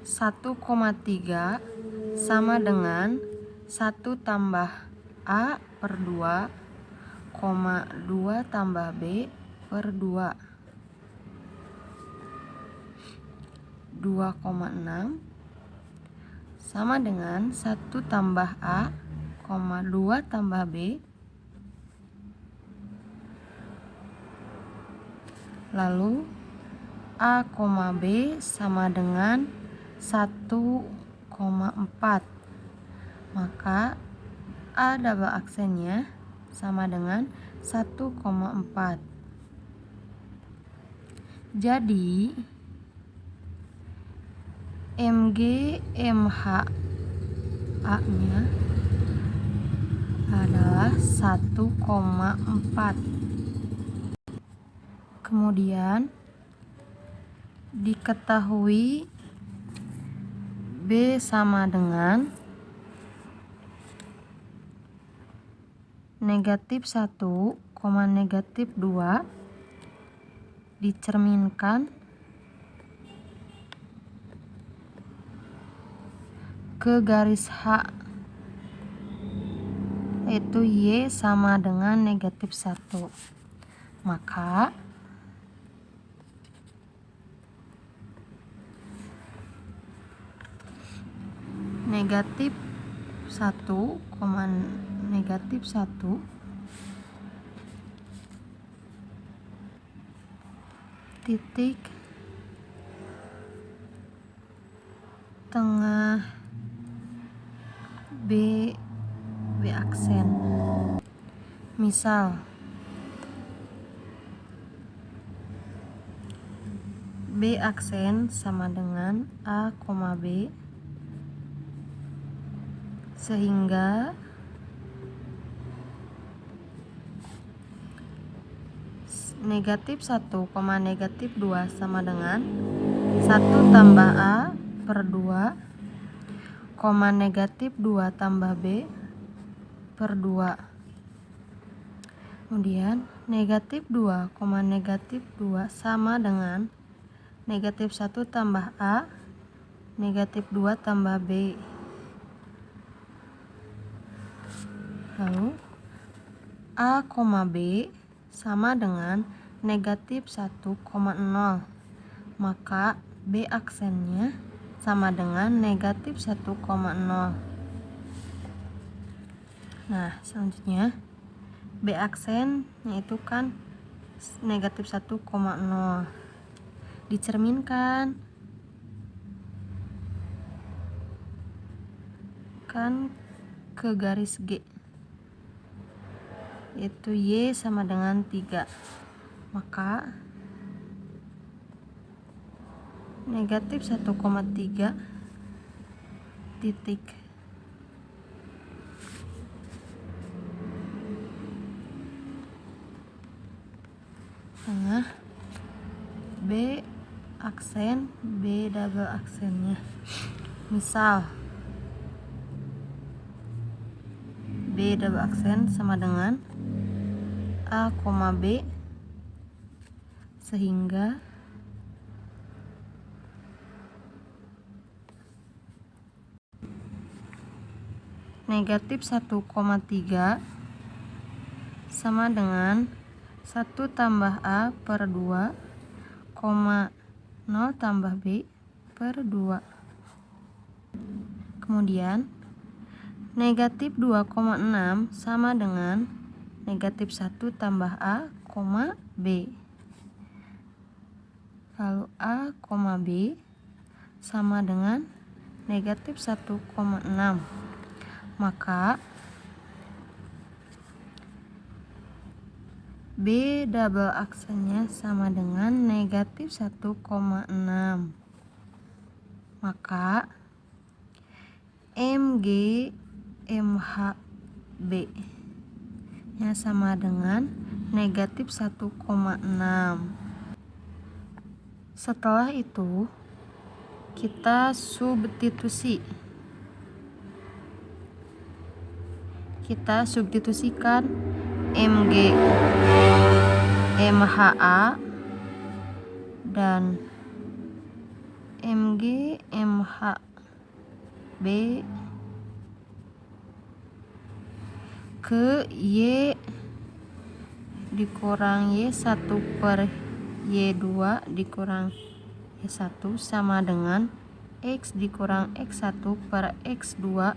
Speaker 4: 1,3 sama dengan 1 tambah A per 2, 2 tambah B per 2. 2,6 sama dengan 1 tambah A, 2 tambah B, lalu A, B sama dengan 1,4. Maka A double aksennya sama dengan 1,4. Jadi MG MH A nya adalah 1,4. Kemudian diketahui B sama dengan negatif 1, negatif 2 dicerminkan ke garis H, yaitu Y sama dengan negatif 1. Maka negatif 1, negatif 1 titik tengah B aksen. Misal B aksen sama dengan A, B, sehingga negatif 1, negatif 2 sama dengan 1 tambah A per 2, negatif 2 tambah B per 2. Kemudian negatif 2, negatif 2 sama dengan negatif 1 tambah A, negatif 2 tambah B. Lalu A, B sama dengan negatif 1,0. Maka B aksennya sama dengan negatif 1,0. Nah, selanjutnya B aksen yaitu kan negatif 1,0 dicerminkan kan ke garis G, yaitu Y sama dengan 3. Maka negatif 1,3 titik tengah B aksen, B double aksennya. Misal B double aksen sama dengan A, B, sehingga negatif 1,3 sama dengan 1 tambah A per 2, 0 tambah B per 2. Kemudian negatif 2,6 sama dengan negatif 1 tambah A, B. Lalu A, B sama dengan negatif 1,6. Maka B double aksennya sama dengan negatif 1,6. Maka MG MHB nya sama dengan negatif 1,6. Setelah itu kita substitusi. Kita substitusikan MG MHA dan MG MHB ke Y dikurang Y1 per Y2 dikurang Y1 sama dengan X dikurang X1 per X2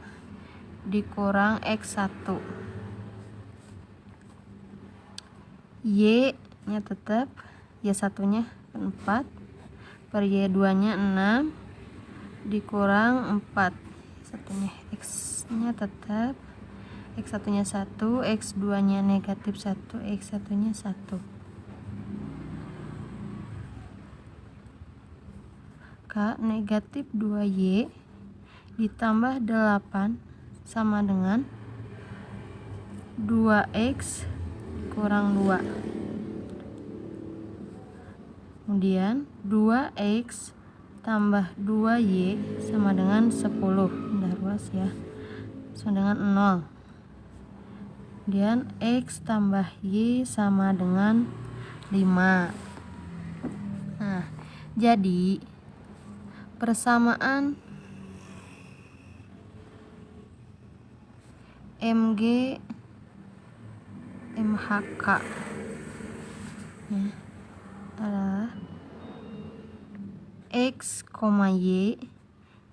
Speaker 4: dikurang X1. Y nya tetap, Y1 nya 4 per Y2 nya 6 dikurang 4, Y1 nya X nya tetap, X1 nya 1, X2 nya negatif 1, X1 nya 1. Maka negatif 2Y ditambah 8 sama dengan 2X kurang 2. Kemudian 2X tambah 2Y sama dengan 10. Udah ruas ya. Sama dengan 0. Kemudian X tambah Y sama dengan 5. Nah, jadi persamaan MG MHK ya, adalah X, Y,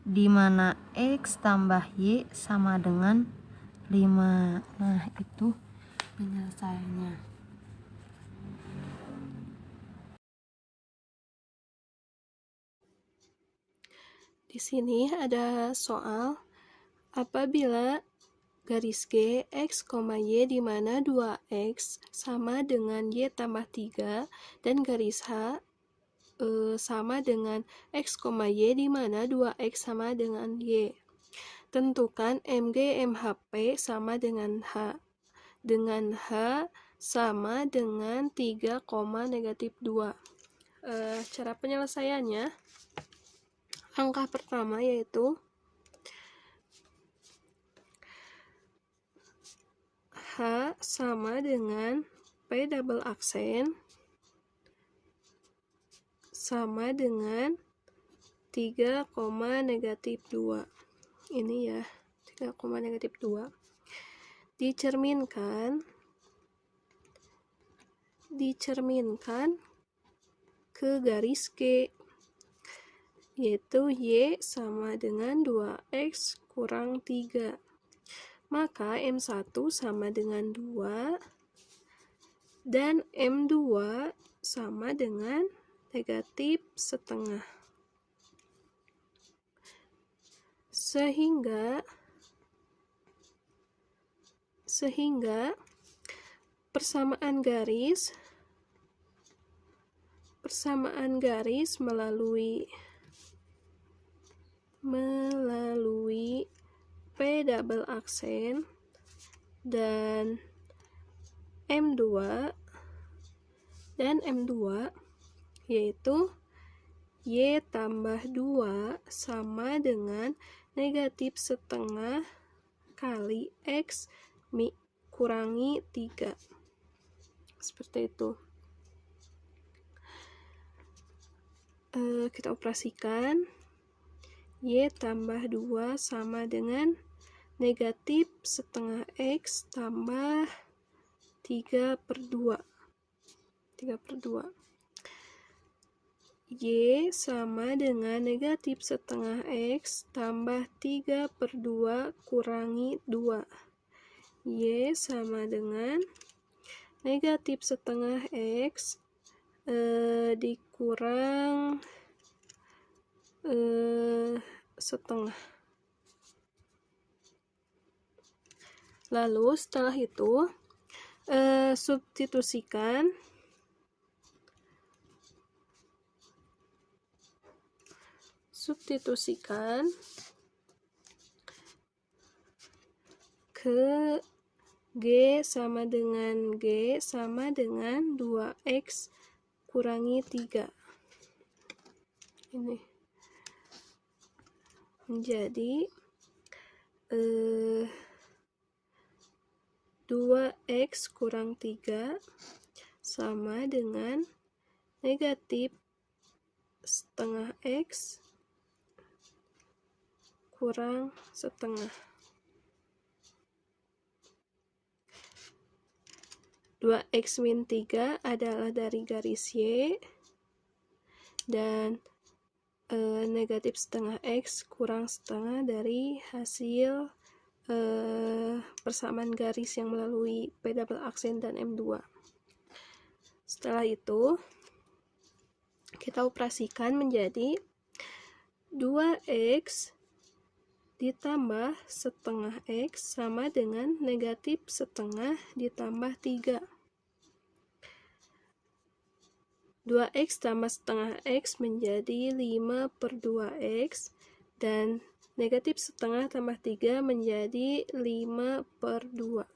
Speaker 4: di mana X tambah Y sama dengan 5. Nah, itu penyelesaiannya.
Speaker 3: Di sini ada soal apabila garis G X, Y di mana 2X sama dengan Y tambah 3 dan garis H sama dengan X, Y di mana 2X sama dengan Y. Tentukan MG MHP sama dengan H. Dengan H sama dengan 3, -2. Cara penyelesaiannya, langkah pertama yaitu H sama dengan P double aksen sama dengan 3, -2. Ini ya, 3, -2. Dicerminkan ke garis G, yaitu Y sama dengan 2X kurang 3. Maka M1 sama dengan 2 dan M2 sama dengan negatif setengah. Sehingga persamaan garis melalui P double aksen dan M2 yaitu Y tambah 2 sama dengan negatif setengah kali X kurangi 3. Seperti itu. Kita operasikan. Y tambah 2 sama dengan negatif setengah X tambah 3/2. Y sama dengan negatif setengah X tambah 3/2 kurangi 2. Y sama dengan negatif setengah X dikurang setengah. Lalu setelah itu substitusikan ke G sama dengan 2X kurangi 3. Ini menjadi 2X kurang 3 sama dengan negatif setengah X kurang setengah. 2X min 3 adalah dari garis Y dan negatif setengah X kurang setengah dari hasil persamaan garis yang melalui P double aksen dan M2. Setelah itu kita operasikan menjadi 2X ditambah setengah X sama dengan negatif setengah ditambah 3. 2X tambah setengah X menjadi 5/2X dan negatif setengah tambah 3 menjadi 5/2.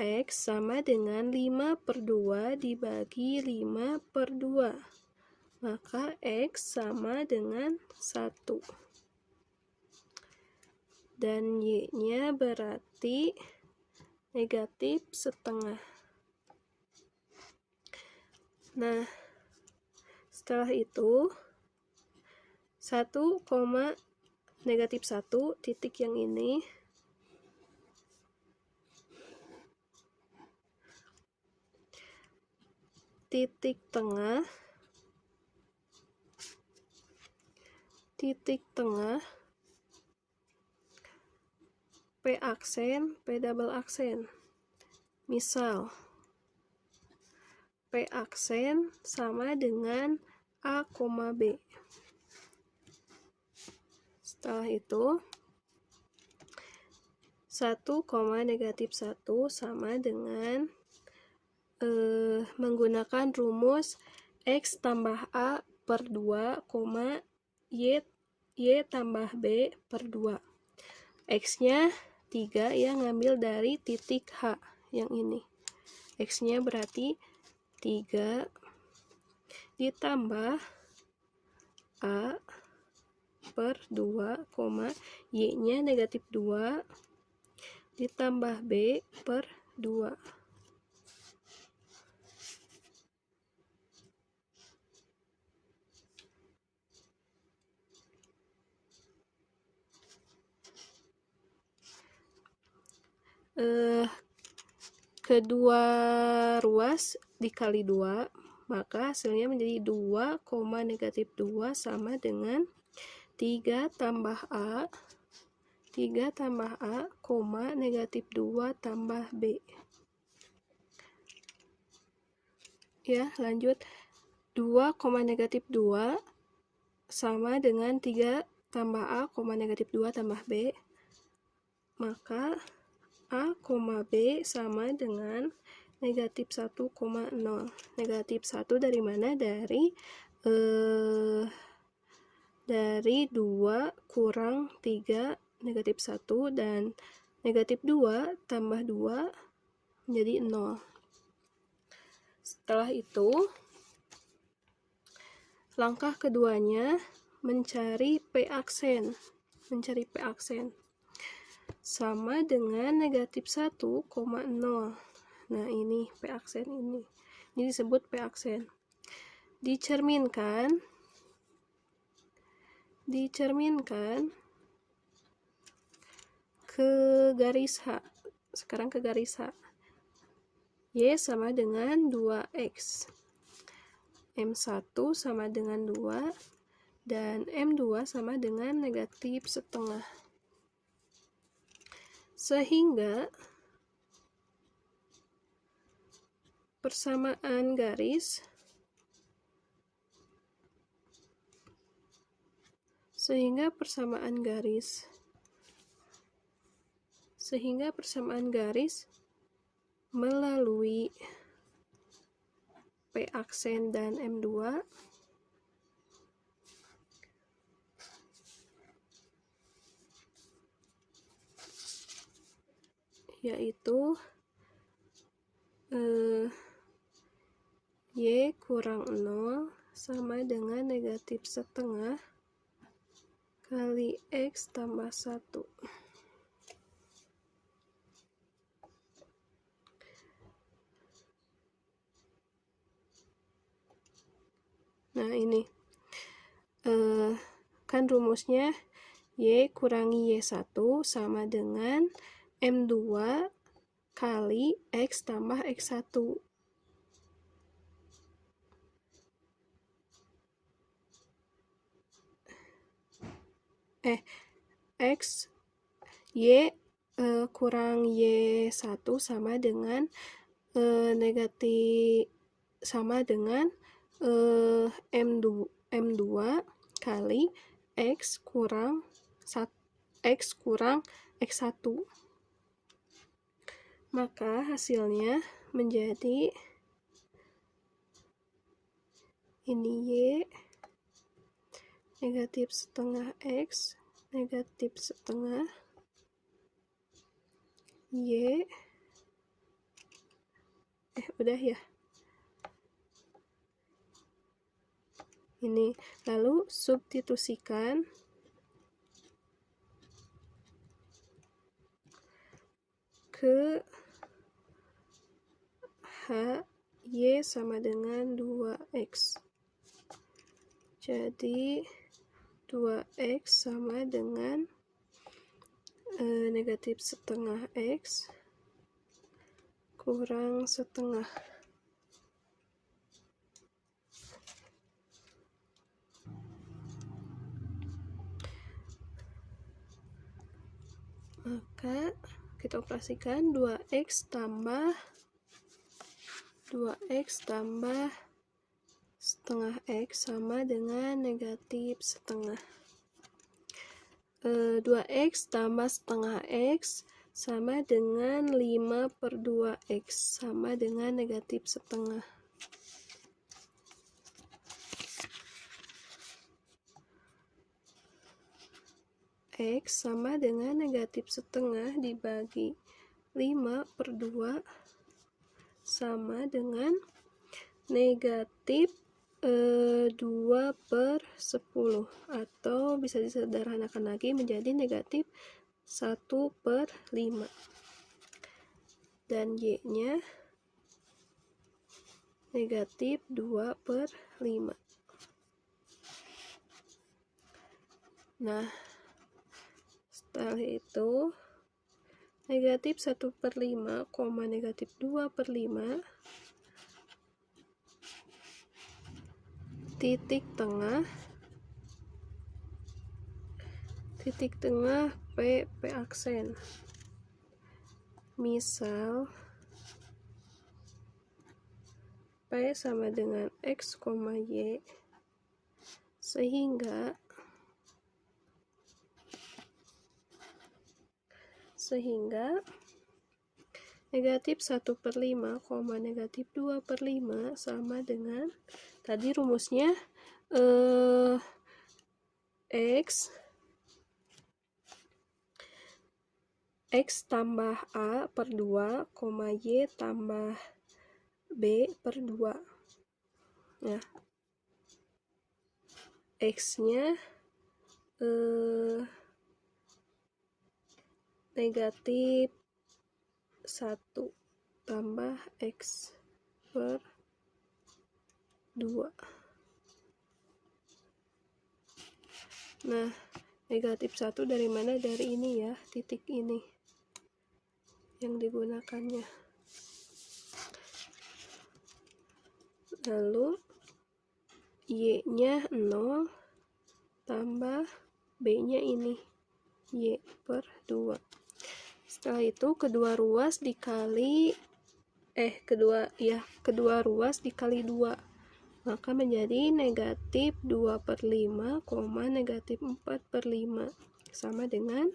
Speaker 3: X sama dengan 5/2 dibagi 5/2. maka X sama dengan 1. Dan Y-nya berarti negatif setengah. Nah, setelah itu 1, negatif 1, titik yang ini titik tengah P aksen, P double aksen. Misal P aksen sama dengan A, B. Setelah itu 1, negatif 1 sama dengan menggunakan rumus X tambah A per 2, Y tambah B per 2. X-nya 3 ya, ngambil dari titik H yang ini. X-nya berarti 3 ditambah A per 2, Y-nya negatif 2 ditambah B per 2. Kedua ruas dikali 2, maka hasilnya menjadi 2, negatif 2 sama dengan 3 tambah A, negatif 2 tambah B. Ya, lanjut. 2, negatif 2 sama dengan 3 tambah A, negatif 2 tambah B. Maka A, B sama dengan negatif 1,0. Negatif 1 dari mana? Dari 2 kurang 3, negatif 1, dan negatif 2 tambah 2 menjadi 0. Setelah itu, langkah keduanya mencari P aksen. Sama dengan negatif 1,0. Nah, ini P aksen ini. Ini disebut P aksen. Dicerminkan ke garis H. Sekarang ke garis H. Y sama dengan 2X. M1 sama dengan 2. Dan M2 sama dengan negatif setengah. Sehingga persamaan garis melalui P aksen dan M2 yaitu Y kurang 0 sama dengan negatif setengah kali X tambah 1. Nah, ini kan rumusnya Y kurangi Y1 sama dengan M2 kali X tambah X1. X Y kurang Y1 sama dengan M2 kali X kurang X1. Maka hasilnya menjadi ini Y negatif setengah X negatif setengah Y udah ya. Ini. Lalu substitusikan ke H, Y sama dengan 2X. Jadi 2X sama dengan negatif setengah X kurang setengah. Maka kita operasikan 2X tambah setengah X sama dengan negatif setengah. 2X tambah setengah X sama dengan 5/2X sama dengan negatif setengah. X sama dengan negatif setengah dibagi 5/2 sama dengan negatif 2/10, atau bisa disederhanakan lagi menjadi negatif 1/5, dan Y-nya negatif 2/5. Nah, setelah itu negatif 1/5, negatif 2/5, titik tengah P aksen. Misal P sama dengan X, Y, sehingga negatif 1/5, negatif 2/5 sama dengan tadi rumusnya X tambah A per 2, Y tambah B per 2. Nah, X-nya negatif 1 tambah X per 2. Nah, negatif 1 dari mana? Dari ini ya, titik ini yang digunakannya. Lalu Y-nya 0 tambah B-nya ini, Y per 2. Setelah itu kedua ruas dikali ruas dikali 2, maka menjadi negatif 2/5, negatif 4/5 sama dengan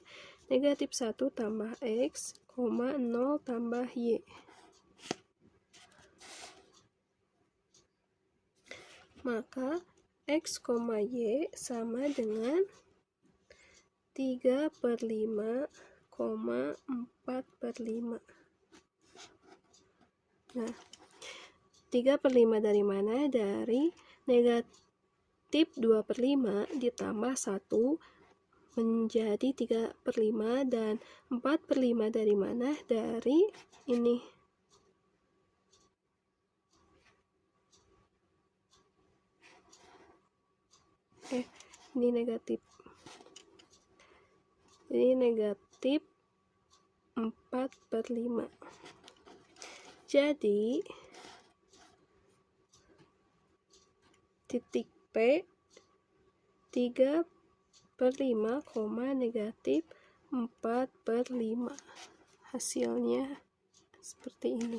Speaker 3: negatif 1 tambah X, 0 tambah Y. Maka X, Y sama dengan 3/5, 4/5. Nah, 3/5 dari mana? Dari negatif 2/5 ditambah 1 menjadi 3/5, dan 4/5 dari mana? Dari ini. Ini negatif. Ini negatif 4/5. Jadi titik P 3/5, negatif 4/5. Hasilnya seperti ini.